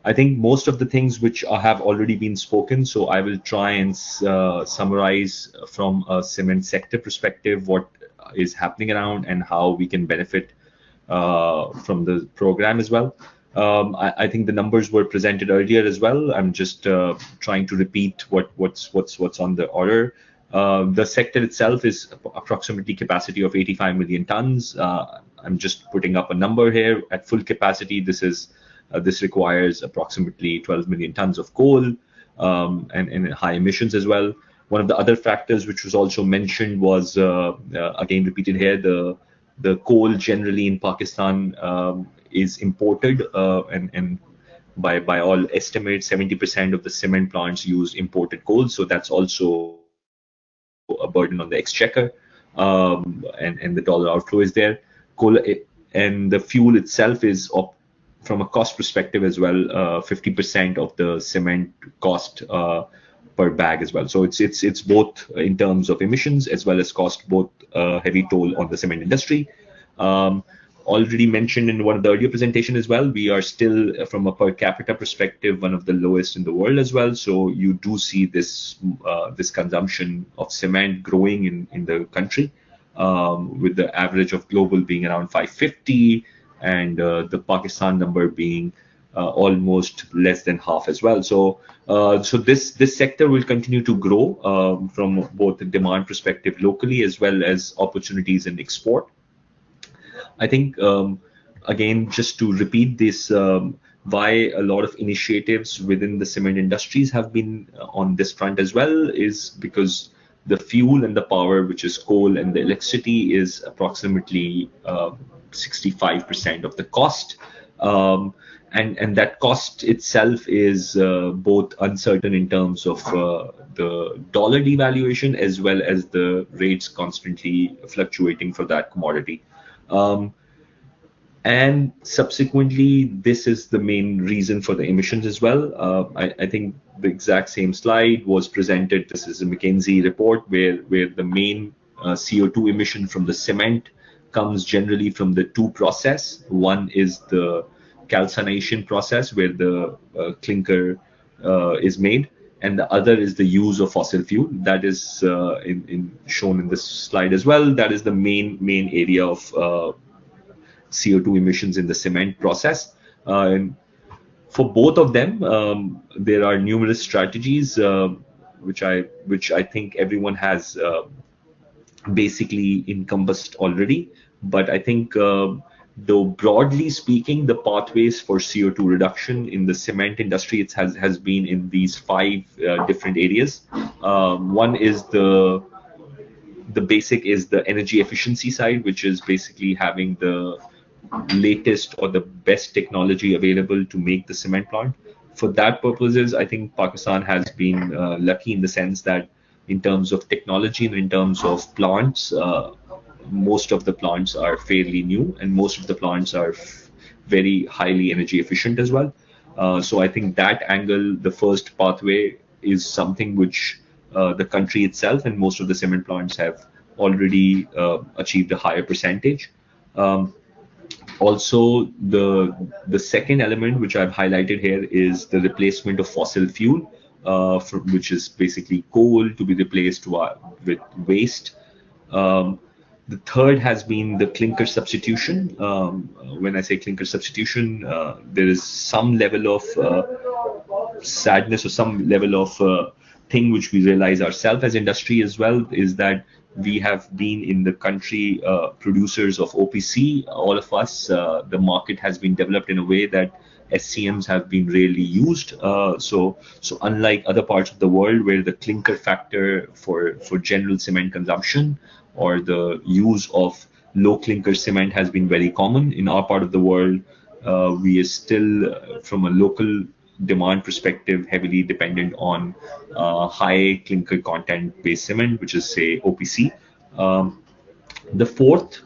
I think most of the things which have already been spoken, so I will try and summarize from a cement sector perspective what is happening around and how we can benefit from the program as well. I think the numbers were presented earlier as well. I'm just trying to repeat what's on the order. The sector itself is approximately capacity of 85 million tons. I'm just putting up a number here. At full capacity, this requires approximately 12 million tons of coal and high emissions as well. One of the other factors which was also mentioned was, again repeated here, the coal generally in Pakistan is imported, and by all estimates, 70% of the cement plants use imported coal. So that's also a burden on the exchequer, and the dollar outflow is there. Coal and the fuel itself is from a cost perspective as well, 50% of the cement cost per bag as well. So it's both in terms of emissions as well as cost, both heavy toll on the cement industry. Already mentioned in one of the earlier presentation as well, we are still, from a per capita perspective, one of the lowest in the world as well. So you do see this consumption of cement growing in the country, with the average of global being around 550, and the Pakistan number being almost less than half as well. So this sector will continue to grow from both the demand perspective locally as well as opportunities in export. I think, again, just to repeat this, why a lot of initiatives within the cement industries have been on this front as well is because the fuel and the power, which is coal and the electricity, is approximately 65% of the cost. And that cost itself is both uncertain in terms of the dollar devaluation as well as the rates constantly fluctuating for that commodity. And subsequently, this is the main reason for the emissions as well. I think the exact same slide was presented. This is a McKinsey report where the main CO2 emission from the cement comes generally from the two process. One is the calcination process where the clinker is made, and the other is the use of fossil fuel. That is shown in this slide as well. That is the main area of CO2 emissions in the cement process. And for both of them, there are numerous strategies which I think everyone has basically encompassed already. But I think, though broadly speaking, the pathways for CO2 reduction in the cement industry has been in these 5 different areas. One is the basic is the energy efficiency side, which is basically having the latest or the best technology available to make the cement plant. For that purposes, I think Pakistan has been lucky in the sense that in terms of technology and in terms of plants, most of the plants are fairly new and most of the plants are very highly energy efficient as well. So I think that angle, the first pathway, is something which the country itself and most of the cement plants have already achieved a higher percentage. Also, the second element which I've highlighted here is the replacement of fossil fuel, which is basically coal to be replaced with waste. The third has been the clinker substitution. When I say clinker substitution, there is some level of sadness or some level of thing which we realize ourselves as industry as well, is that we have been in the country producers of OPC, all of us. The market has been developed in a way that SCMs have been rarely used. So unlike other parts of the world where the clinker factor for general cement consumption or the use of low clinker cement has been very common, in our part of the world, we are still, from a local demand perspective, heavily dependent on high clinker content based cement, which is, say, OPC. The fourth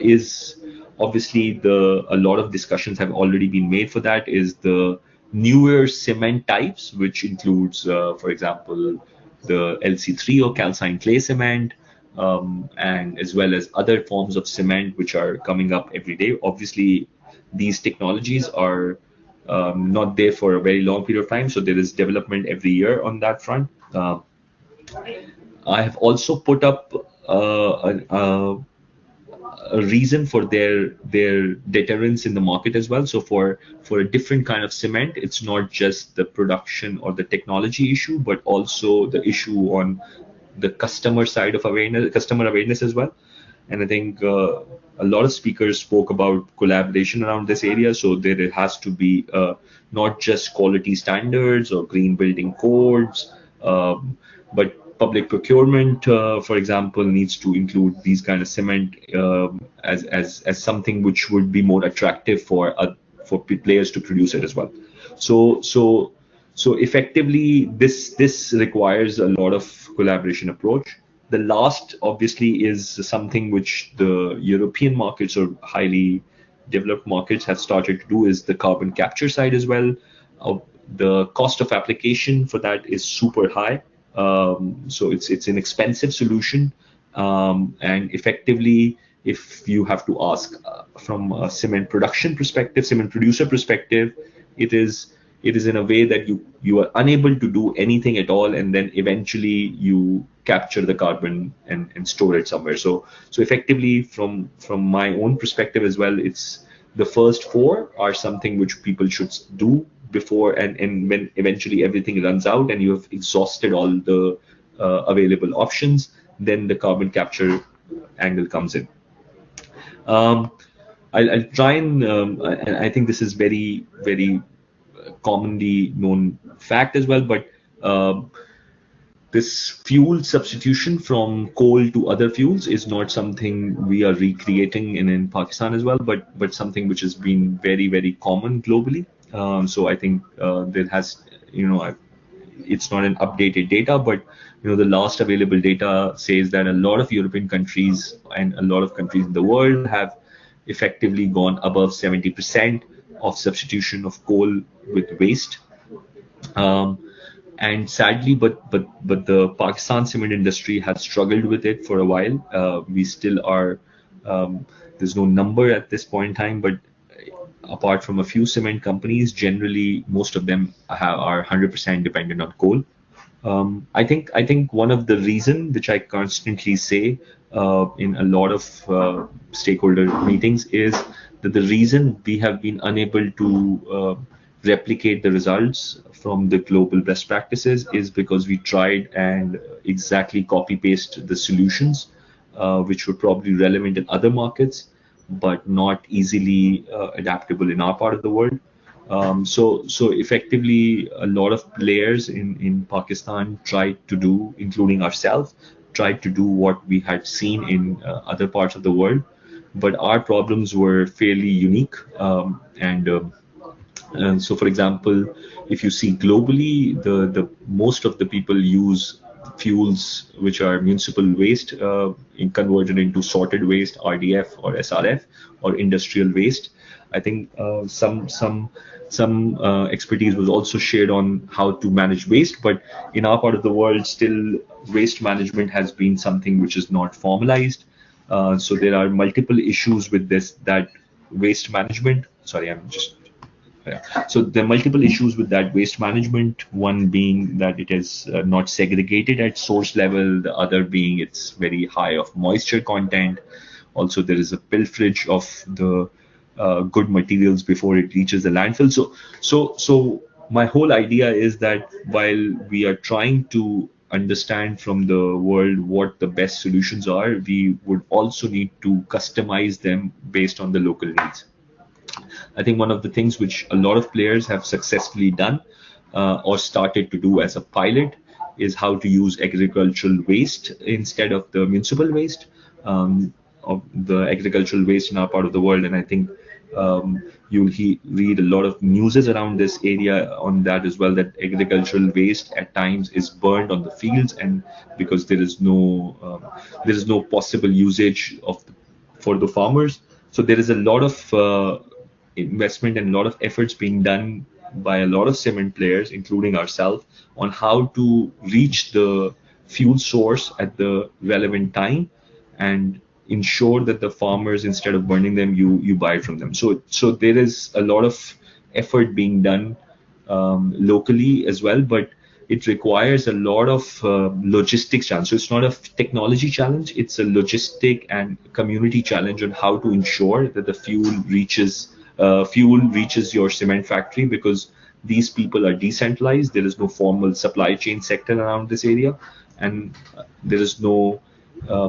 is obviously a lot of discussions have already been made for that, is the newer cement types, which includes, for example, the LC3 or calcined clay cement, and as well as other forms of cement which are coming up every day. Obviously, these technologies are not there for a very long period of time. So there is development every year on that front. I have also put up a reason for their deterrence in the market as well. So for a different kind of cement, it's not just the production or the technology issue, but also the issue on the customer side of customer awareness as well. And I think a lot of speakers spoke about collaboration around this area. So there has to be not just quality standards or green building codes, but public procurement, for example, needs to include these kind of cement as something which would be more attractive for players to produce it as well. So effectively, this requires a lot of collaboration approach. The last, obviously, is something which the European markets or highly developed markets have started to do, is the carbon capture side as well. The cost of application for that is super high. So it's an expensive solution, and effectively, if you have to ask from a cement production perspective, cement producer perspective, it is in a way that you are unable to do anything at all, and then eventually you capture the carbon and store it somewhere. So effectively, from my own perspective as well, it's the first four are something which people should do before, and when eventually everything runs out and you have exhausted all the available options, then the carbon capture angle comes in. I'll try and I think this is very, very commonly known fact as well, but this fuel substitution from coal to other fuels is not something we are recreating in Pakistan as well, but something which has been very, very common globally. So I think there has, it's not an updated data, but the last available data says that a lot of European countries and a lot of countries in the world have effectively gone above 70% of substitution of coal with waste. And sadly, but the Pakistan cement industry has struggled with it for a while. We still are, there's no number at this point in time, but apart from a few cement companies, generally most of them are 100% dependent on coal. I think one of the reason which I constantly say in a lot of stakeholder meetings is that the reason we have been unable to replicate the results from the global best practices is because we tried and exactly copy paste the solutions which were probably relevant in other markets, but not easily adaptable in our part of the world. So effectively, a lot of players in Pakistan tried to do, including ourselves, tried to do what we had seen in other parts of the world, but our problems were fairly unique. And so, for example, if you see globally, the most of the people use fuels which are municipal waste converted into sorted waste, RDF or SRF, or industrial waste. I think some expertise was also shared on how to manage waste, but in our part of the world, still waste management has been something which is not formalized. So there are multiple issues with that waste management. Sorry, so there are multiple issues with that waste management, one being that it is not segregated at source level, the other being it's very high of moisture content. Also, there is a pilferage of the good materials before it reaches the landfill. So my whole idea is that while we are trying to understand from the world what the best solutions are, we would also need to customize them based on the local needs. I think one of the things which a lot of players have successfully done or started to do as a pilot is how to use agricultural waste instead of the municipal waste, of the agricultural waste in our part of the world. And I think you'll read a lot of newses around this area on that as well, that agricultural waste at times is burned on the fields, and because there is no possible usage for the farmers. So there is a lot of investment and a lot of efforts being done by a lot of cement players, including ourselves, on how to reach the fuel source at the relevant time and ensure that the farmers, instead of burning them, you buy from them. So there is a lot of effort being done locally as well, but it requires a lot of logistics challenge. So it's not a technology challenge, it's a logistic and community challenge on how to ensure that the fuel reaches your cement factory, because these people are decentralized. There is no formal supply chain sector around this area, and there is no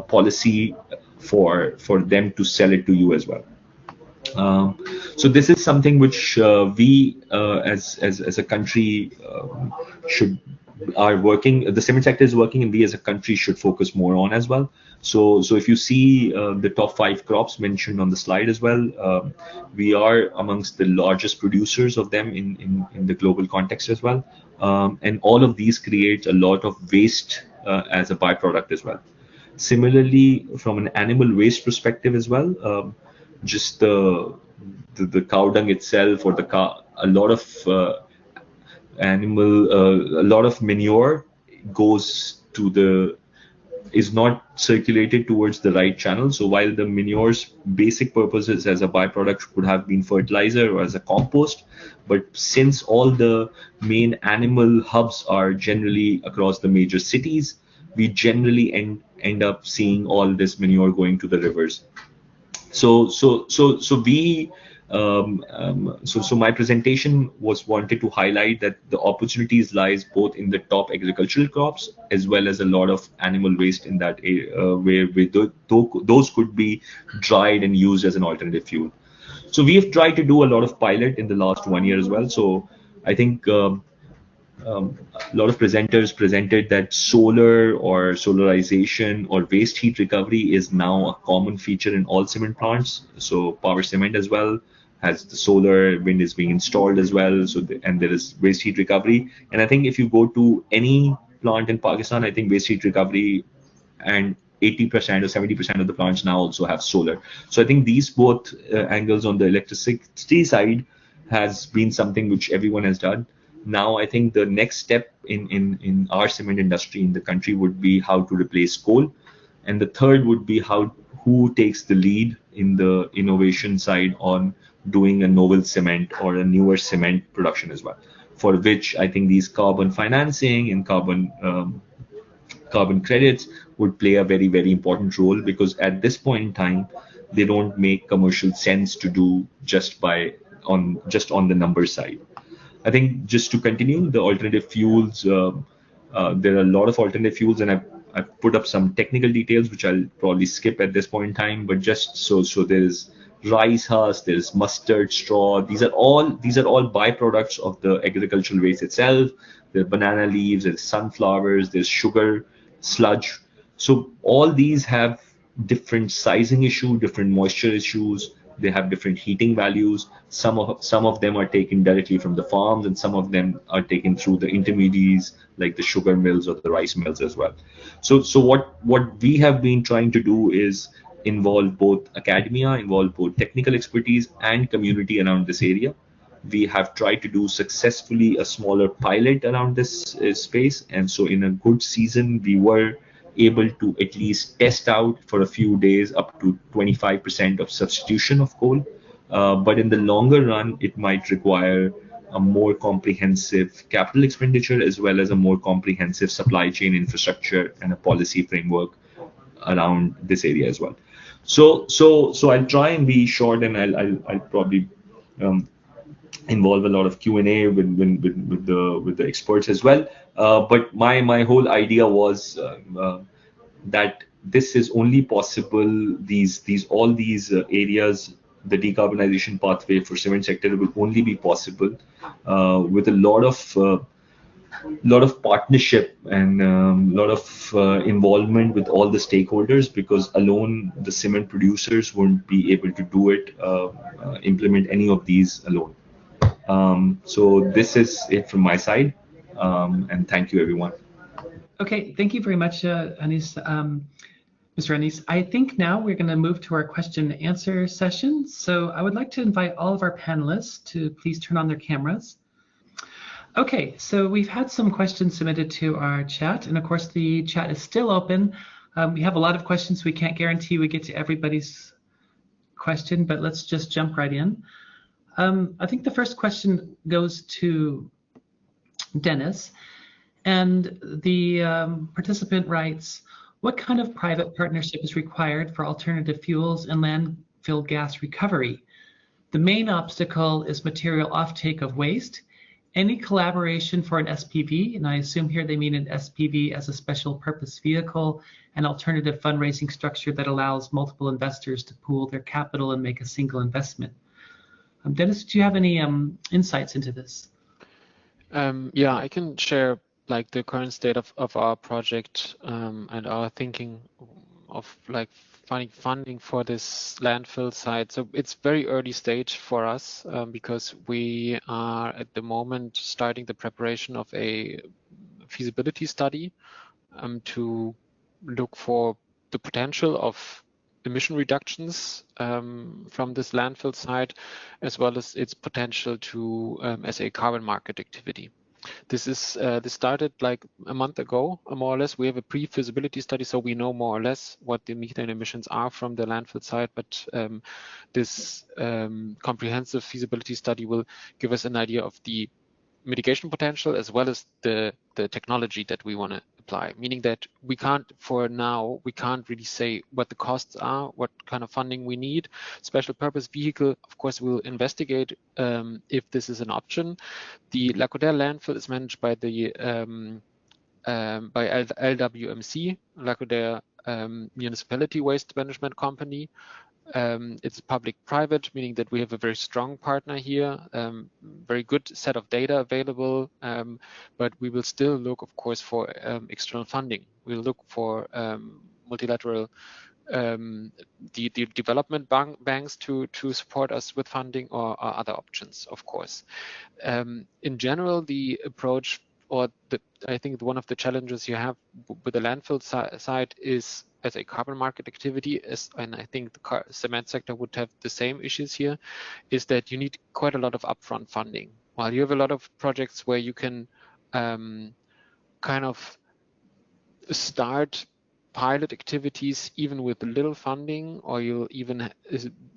policy for them to sell it to you as well. So this is something which we as a country are working. The cement sector is working, and we as a country should focus more on as well. So if you see the top 5 crops mentioned on the slide as well, we are amongst the largest producers of them in the global context as well. And all of these create a lot of waste as a byproduct as well. Similarly, from an animal waste perspective as well, just the cow dung itself, or a lot of a lot of manure is not circulated towards the right channel. So while the manure's basic purposes as a byproduct could have been fertilizer or as a compost, but since all the main animal hubs are generally across the major cities, we generally end up seeing all this manure going to the rivers. So my presentation was wanted to highlight that the opportunities lies both in the top agricultural crops as well as a lot of animal waste in that area, where those could be dried and used as an alternative fuel. So we have tried to do a lot of pilot in the last 1 year as well. So I think a lot of presenters presented that solar or solarization or waste heat recovery is now a common feature in all cement plants. So Power Cement as well has the solar, wind is being installed as well. So and there is waste heat recovery. And I think if you go to any plant in Pakistan, I think waste heat recovery and 80% or 70% of the plants now also have solar. So I think these both angles on the electricity side has been something which everyone has done. Now I think the next step in our cement industry in the country would be how to replace coal, and the third would be who takes the lead in the innovation side on doing a novel cement or a newer cement production as well, for which I think these carbon financing and carbon credits would play a very, very important role, because at this point in time they don't make commercial sense to do just on the number side. I think just to continue the alternative fuels, there are a lot of alternative fuels, and I've put up some technical details which I'll probably skip at this point in time. But just so there's rice husk, there's mustard straw. These are all byproducts of the agricultural waste itself. There are banana leaves, there's sunflowers, there's sugar, sludge. So all these have different sizing issue, different moisture issues. They have different heating values. Some of them are taken directly from the farms, and some of them are taken through the intermediaries like the sugar mills or the rice mills as well. So what we have been trying to do is involve both academia, involve both technical expertise and community around this area. We have tried to do successfully a smaller pilot around this space, and so in a good season we were able to at least test out for a few days up to 25% of substitution of coal. But in the longer run, it might require a more comprehensive capital expenditure as well as a more comprehensive supply chain infrastructure and a policy framework around this area as well. So I'll try and be short, and I'll probably involve a lot of Q&A with the experts as well. But my whole idea was that this is only possible. All these areas, the decarbonization pathway for cement sector will only be possible with a lot of partnership and a lot of involvement with all the stakeholders, because alone the cement producers won't be able to do it, implement any of these alone. So this is it from my side, and thank you everyone. Okay, thank you very much, Anis. Mr. Anis. I think now we're going to move to our question and answer session. So I would like to invite all of our panelists to please turn on their cameras. Okay, so we've had some questions submitted to our chat, and of course the chat is still open. We have a lot of questions. We can't guarantee we get to everybody's question, but let's just jump right in. I think the first question goes to Denis, and the participant writes, what kind of private partnership is required for alternative fuels and landfill gas recovery? The main obstacle is material offtake of waste. Any collaboration for an SPV, and I assume here they mean an SPV as a special purpose vehicle, an alternative fundraising structure that allows multiple investors to pool their capital and make a single investment. Denis, do you have any insights into this? Yeah, I can share like the current state of our project and our thinking of like finding funding for this landfill site. So it's very early stage for us because we are at the moment starting the preparation of a feasibility study to look for the potential of emission reductions from this landfill site, as well as its potential to as a carbon market activity. This started like a month ago, more or less. We have a pre-feasibility study, so we know more or less what the methane emissions are from the landfill site. But this comprehensive feasibility study will give us an idea of the mitigation potential as well as the technology that we want to apply, meaning that we can't really say what the costs are, what kind of funding we need. Special purpose vehicle, of course, we'll investigate if this is an option. The Lacoudère landfill is managed by the by LWMC, Lacoudère Municipality Waste Management Company. It's public-private, meaning that we have a very strong partner here, very good set of data available, but we will still look, of course, for external funding. We'll look for multilateral the development banks to support us with funding or other options, of course. In general, the approach, I think one of the challenges you have with the landfill side is as a carbon market activity, and I think the cement sector would have the same issues here, is that you need quite a lot of upfront funding. While you have a lot of projects where you can kind of start pilot activities even with little funding, or you'll even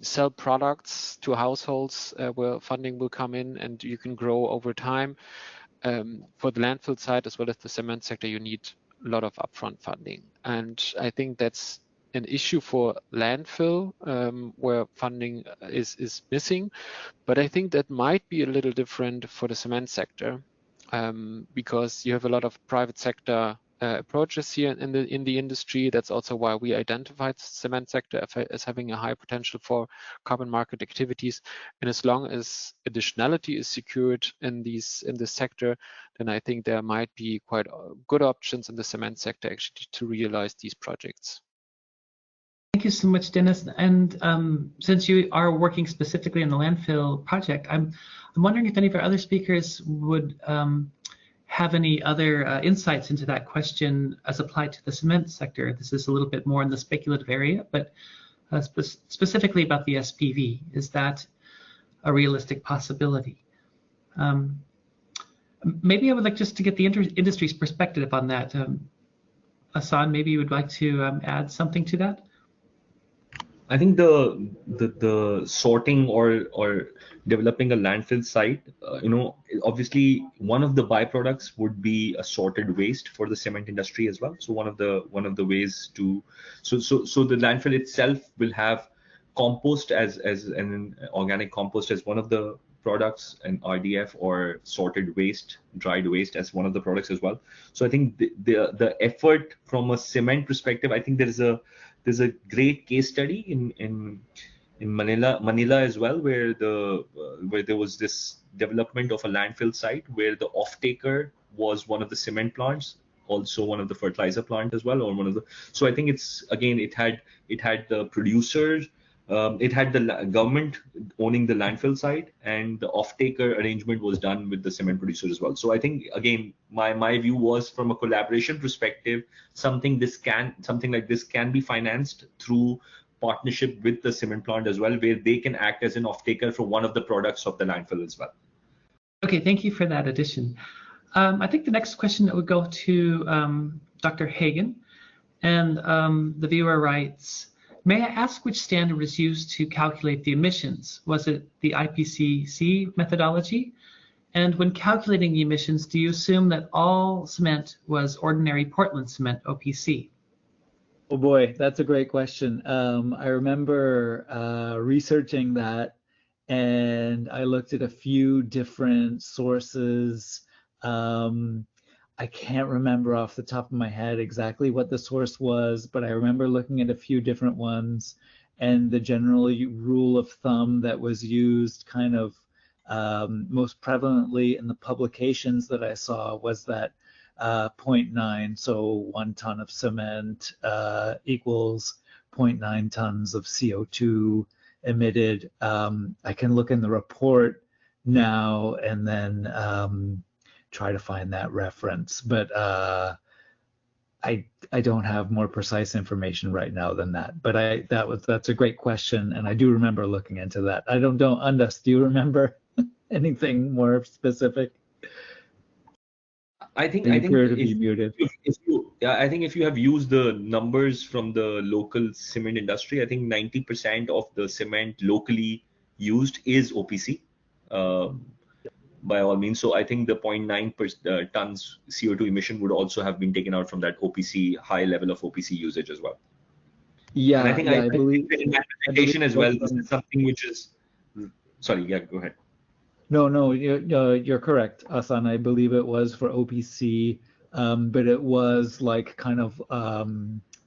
sell products to households where funding will come in and you can grow over time. For the landfill side as well as the cement sector, you need a lot of upfront funding. And I think that's an issue for landfill where funding is missing. But I think that might be a little different for the cement sector because you have a lot of private sector approaches here in the industry. That's also why we identified the cement sector as having a high potential for carbon market activities. And as long as additionality is secured in this sector, then I think there might be quite good options in the cement sector actually to realize these projects. Thank you so much, Denis. And since you are working specifically on the landfill project, I'm wondering if any of our other speakers would have any other insights into that question as applied to the cement sector. This is a little bit more in the speculative area, but specifically about the SPV. Is that a realistic possibility? Maybe I would like just to get the industry's perspective on that. Ahsan, maybe you would like to add something to that? I think the sorting or developing a landfill site, obviously one of the byproducts would be a sorted waste for the cement industry as well. So one of the ways to so the landfill itself will have compost as an organic compost as one of the products, and RDF or sorted waste, dried waste as one of the products as well. So I think the effort from a cement perspective, I think there's a great case study in Manila as well, where there was this development of a landfill site where the off-taker was one of the cement plants, also one of the fertilizer plant as well, or one of the. So I think it had the producers, it had the government owning the landfill site, and the off-taker arrangement was done with the cement producer as well. So I think again, my view was from a collaboration perspective, something like this can be financed through partnership with the cement plant as well, where they can act as an off-taker for one of the products of the landfill as well. Okay, thank you for that addition. I think the next question would go to Dr. Hagen, and the viewer writes, May I ask which standard was used to calculate the emissions? Was it the IPCC methodology? And when calculating the emissions, do you assume that all cement was ordinary Portland cement, OPC? Oh boy, that's a great question. I remember researching that, and I looked at a few different sources. I can't remember off the top of my head exactly what the source was, but I remember looking at a few different ones, and the general rule of thumb that was used kind of most prevalently in the publications that I saw was that 0.9, so 1 ton of cement equals 0.9 tons of CO2 emitted. I can look in the report now and then try to find that reference, but I don't have more precise information right now than that. But that's a great question, and I do remember looking into that. I don't Undas, do you remember anything more specific? I think if you have used the numbers from the local cement industry, I think 90% of the cement locally used is OPC, by all means. So I think the 0.9 tons CO2 emission would also have been taken out from that OPC, high level of OPC usage as well. Yeah, and I think I believe in my presentation as well, this is something which is, sorry, yeah, go ahead. No, you're correct, Ahsan. I believe it was for OPC, but it was like kind of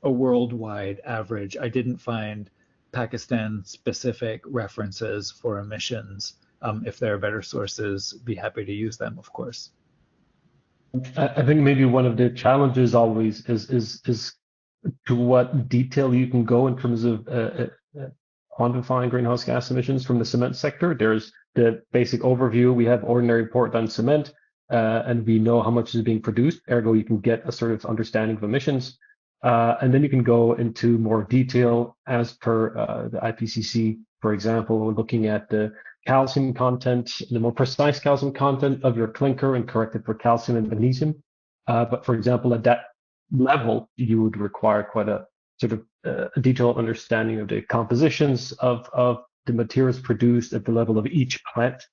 a worldwide average. I didn't find Pakistan-specific references for emissions. If there are better sources, be happy to use them, of course. I think maybe one of the challenges always is to what detail you can go in terms of quantifying greenhouse gas emissions from the cement sector. There's the basic overview. We have ordinary Portland cement, and we know how much is being produced. Ergo, you can get a sort of understanding of emissions. And then you can go into more detail as per the IPCC, for example, looking at the calcium content, the more precise calcium content of your clinker and correct it for calcium and magnesium. But for example, at that level, you would require quite a sort of a detailed understanding of the compositions of the materials produced at the level of each plant,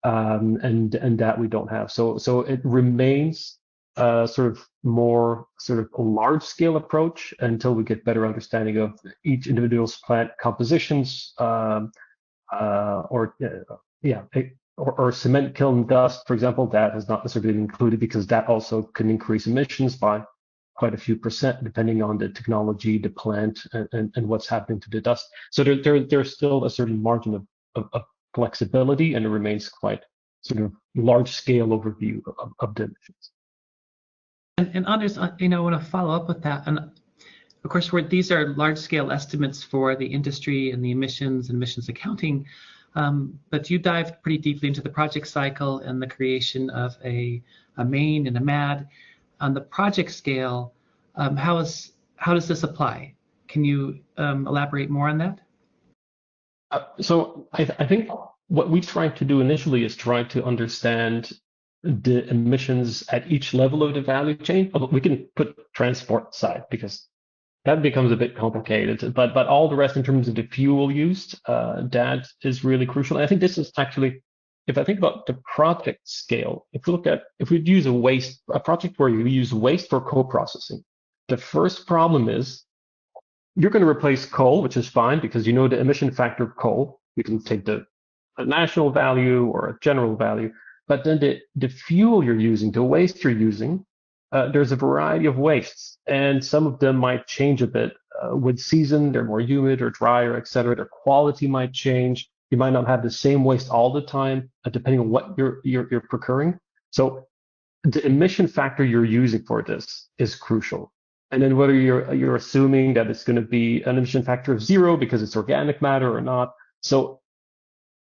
and that we don't have. So it remains sort of more sort of a large scale approach until we get better understanding of each individual's plant compositions, or cement kiln dust, for example. That has not necessarily been included because that also can increase emissions by quite a few percent depending on the technology, the plant, and what's happening to the dust. So there's still a certain margin of flexibility, and it remains quite sort of large scale overview of the emissions. And Anders, I want to follow up with that. And of course, these are large scale estimates for the industry and the emissions and emissions accounting. But you dived pretty deeply into the project cycle and the creation of a main and a MAD. On the project scale, how does this apply? Can you elaborate more on that? So I think what we tried to do initially is try to understand the emissions at each level of the value chain. We can put transport aside because that becomes a bit complicated, but all the rest in terms of the fuel used, that is really crucial. And I think this is actually, if I think about the project scale, if we use a project where you use waste for co-processing, the first problem is you're going to replace coal, which is fine because you know the emission factor of coal. You can take a national value or a general value, but then the fuel you're using, the waste you're using, there's a variety of wastes, and some of them might change a bit with season. They're more humid or drier, etc. Their quality might change. You might not have the same waste all the time, depending on what you're procuring. So the emission factor you're using for this is crucial. And then whether you're assuming that it's going to be an emission factor of 0 because it's organic matter or not. So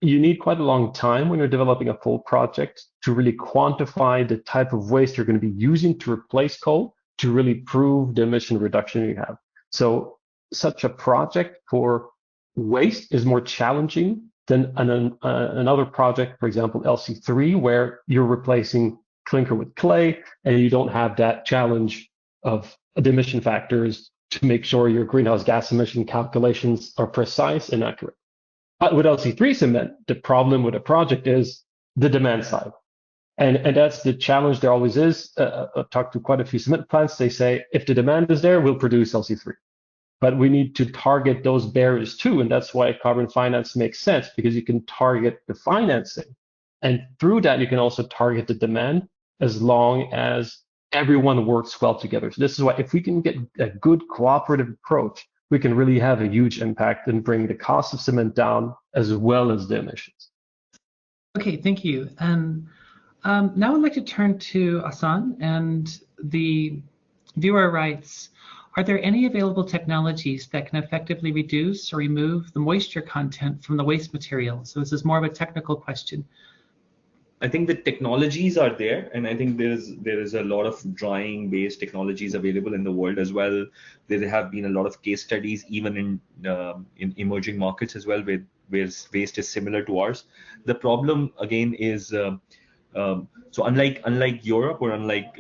you need quite a long time when you're developing a full project to really quantify the type of waste you're going to be using to replace coal to really prove the emission reduction you have. So such a project for waste is more challenging than another project, for example, LC3, where you're replacing clinker with clay and you don't have that challenge of the emission factors to make sure your greenhouse gas emission calculations are precise and accurate. But with LC3 cement, the problem with a project is the demand side. And that's the challenge there always is. I've talked to quite a few cement plants. They say, if the demand is there, we'll produce LC3. But we need to target those barriers too. And that's why carbon finance makes sense, because you can target the financing. And through that, you can also target the demand as long as everyone works well together. So this is why if we can get a good cooperative approach, we can really have a huge impact and bring the cost of cement down as well as the emissions. Okay, thank you. And now I'd like to turn to Ahsan, and the viewer writes, are there any available technologies that can effectively reduce or remove the moisture content from the waste material? So this is more of a technical question. I think the technologies are there, and I think there is a lot of drying based technologies available in the world as well. There have been a lot of case studies even in emerging markets as well, where waste is similar to ours. The problem again is so unlike Europe or unlike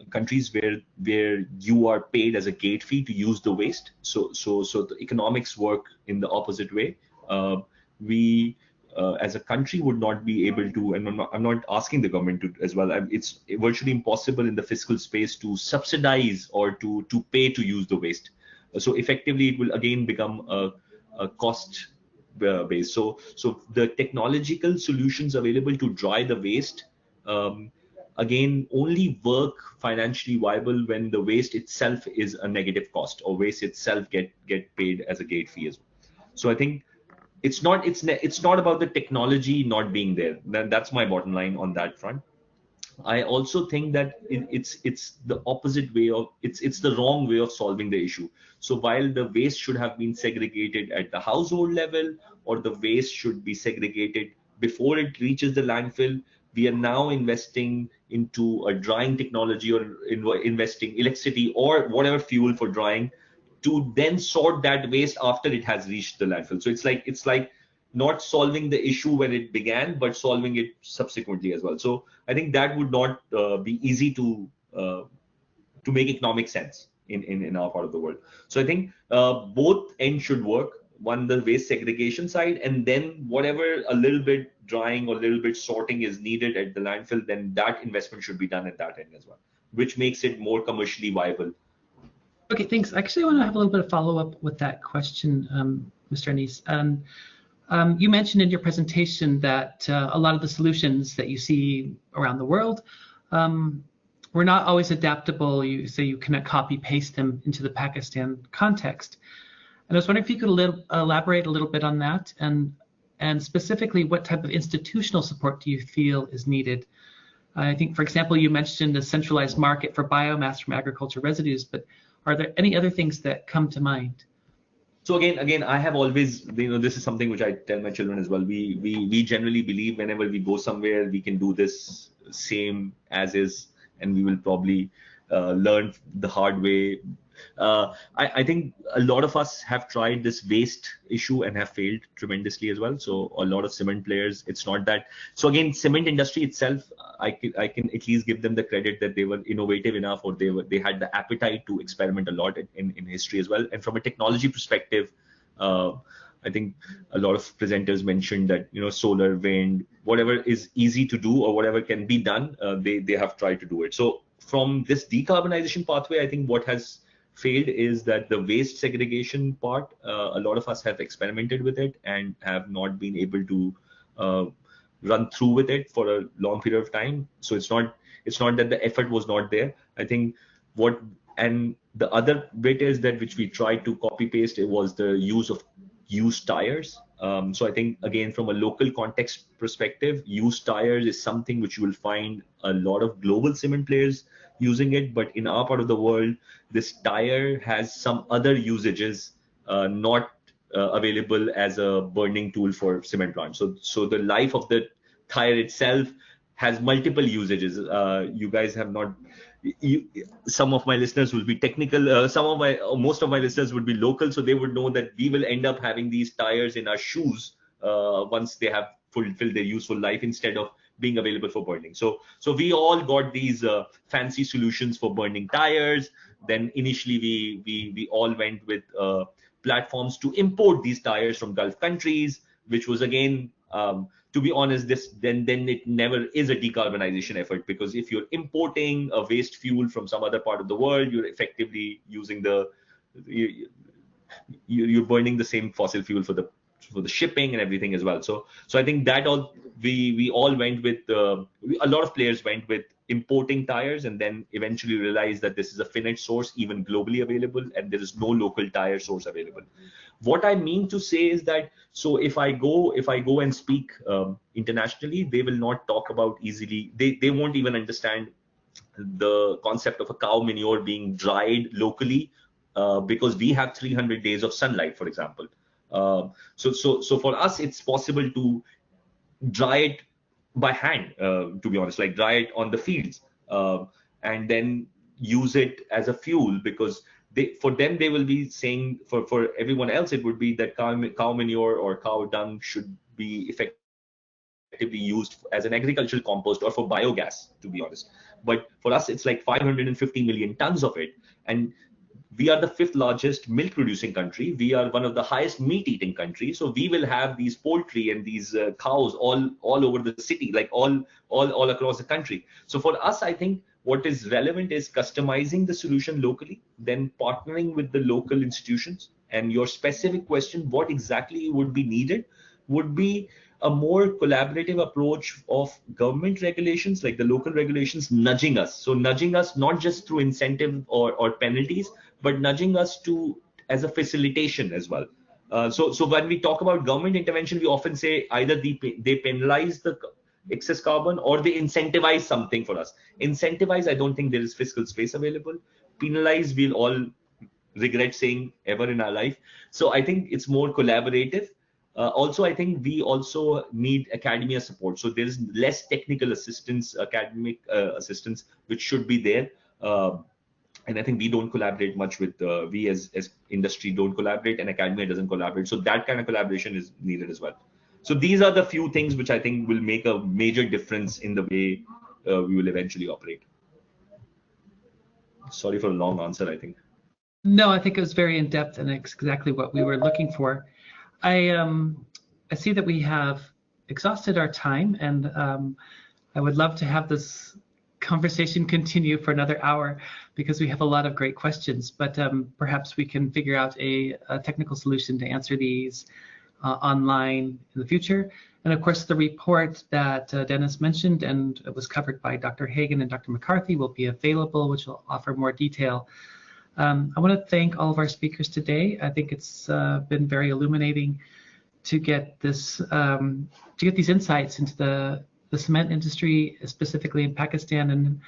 countries where you are paid as a gate fee to use the waste, so the economics work in the opposite way. We as a country would not be able to, and I'm not asking the government to as well. It's virtually impossible in the fiscal space to subsidize or to pay to use the waste. So effectively, it will again become a cost base. So the technological solutions available to dry the waste again only work financially viable when the waste itself is a negative cost, or waste itself get paid as a gate fee as well. So I think it's not about the technology not being there. That's my bottom line on that front. I also think that it's the opposite way of it's the wrong way of solving the issue. So while the waste should have been segregated at the household level, or the waste should be segregated before it reaches the landfill, we are now investing into a drying technology, or investing electricity or whatever fuel for drying, to then sort that waste after it has reached the landfill. So it's like not solving the issue when it began, but solving it subsequently as well. So I think that would not be easy to make economic sense in our part of the world. So I think both ends should work. One, the waste segregation side, and then whatever a little bit drying or a little bit sorting is needed at the landfill, then that investment should be done at that end as well, which makes it more commercially viable. Okay, thanks. Actually, I want to have a little bit of follow-up with that question, Mr. Denis. You mentioned in your presentation that a lot of the solutions that you see around the world were not always adaptable. You say you cannot copy-paste them into the Pakistan context. And I was wondering if you could elaborate a little bit on that, and specifically what type of institutional support do you feel is needed? I think, for example, you mentioned a centralized market for biomass from agriculture residues, but are there any other things that come to mind? So again, I have always, this is something which I tell my children as well. We generally believe whenever we go somewhere, we can do this same as is, and we will probably learn the hard way. I think a lot of us have tried this waste issue and have failed tremendously as well. So a lot of cement players, it's not that. So again, cement industry itself, I can at least give them the credit that they were innovative enough, or they had the appetite to experiment a lot in history as well. And from a technology perspective, I think a lot of presenters mentioned that solar, wind, whatever is easy to do or whatever can be done, they have tried to do it. So from this decarbonization pathway, I think what has failed is that the waste segregation part, a lot of us have experimented with it and have not been able to run through with it for a long period of time. So it's not that the effort was not there. I think and the other bit is that which we tried to copy paste, it was the use of used tires. So I think again, from a local context perspective, used tires is something which you will find a lot of global cement players using it, but in our part of the world, this tire has some other usages not available as a burning tool for cement plants. So the life of the tire itself has multiple usages. You guys have not. Some of my listeners will be technical. Most of my listeners would be local, so they would know that we will end up having these tires in our shoes once they have fulfilled their useful life, instead of being available for burning. So we all got these fancy solutions for burning tires. Then initially we all went with platforms to import these tires from Gulf countries, which was again, to be honest, then it never is a decarbonization effort, because if you're importing a waste fuel from some other part of the world, you're effectively using you're burning the same fossil fuel for the shipping and everything as well. So I think that we all went with a lot of players went with importing tires, and then eventually realized that this is a finite source, even globally available, and there is no local tire source available. What I mean to say is that, so if I go and speak internationally, they will not talk about easily. They won't even understand the concept of a cow manure being dried locally, because we have 300 days of sunlight, for example. So for us, it's possible to dry it by hand, to be honest, like dry it on the fields, and then use it as a fuel, because for them they will be saying, for everyone else it would be that cow manure or cow dung should be effectively used as an agricultural compost or for biogas, to be honest. But for us, it's like 550 million tons of it, and we are the 5th largest milk producing country. We are one of the highest meat eating countries. So we will have these poultry and these cows all over the city, like all across the country. So for us, I think what is relevant is customizing the solution locally, then partnering with the local institutions. And your specific question, what exactly would be needed, would be a more collaborative approach of government regulations, like the local regulations, nudging us. So nudging us not just through incentive or penalties, but nudging us as a facilitation as well. So when we talk about government intervention, we often say either they penalize the excess carbon or they incentivize something for us. Incentivize, I don't think there is fiscal space available. Penalize, we'll all regret saying ever in our life. So I think it's more collaborative. Also, I think we also need academia support. So there's less technical assistance, academic assistance, which should be there. And I think we don't collaborate much with, we as industry don't collaborate, and academia doesn't collaborate. So that kind of collaboration is needed as well. So these are the few things which I think will make a major difference in the way we will eventually operate. Sorry for a long answer, I think. No, I think it was very in-depth and exactly what we were looking for. I see that we have exhausted our time, and I would love to have this conversation continue for another hour, because we have a lot of great questions, but perhaps we can figure out a technical solution to answer these online in the future. And of course, the report that Denis mentioned and it was covered by Dr. Hagen and Dr. McCarthy will be available, which will offer more detail. I want to thank all of our speakers today. I think it's been very illuminating to get this, to get these insights into the cement industry, specifically in Pakistan, and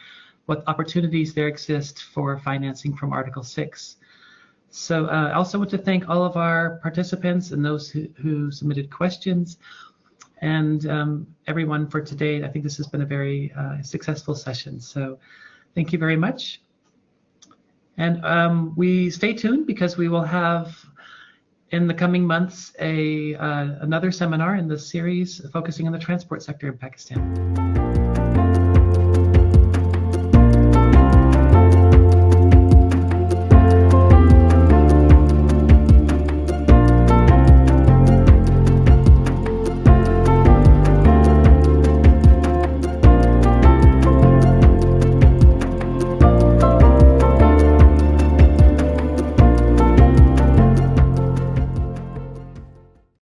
what opportunities there exist for financing from Article 6. So I also want to thank all of our participants and those who submitted questions, and everyone for today. I think this has been a very successful session. So thank you very much. And we stay tuned, because we will have in the coming months another seminar in the series focusing on the transport sector in Pakistan.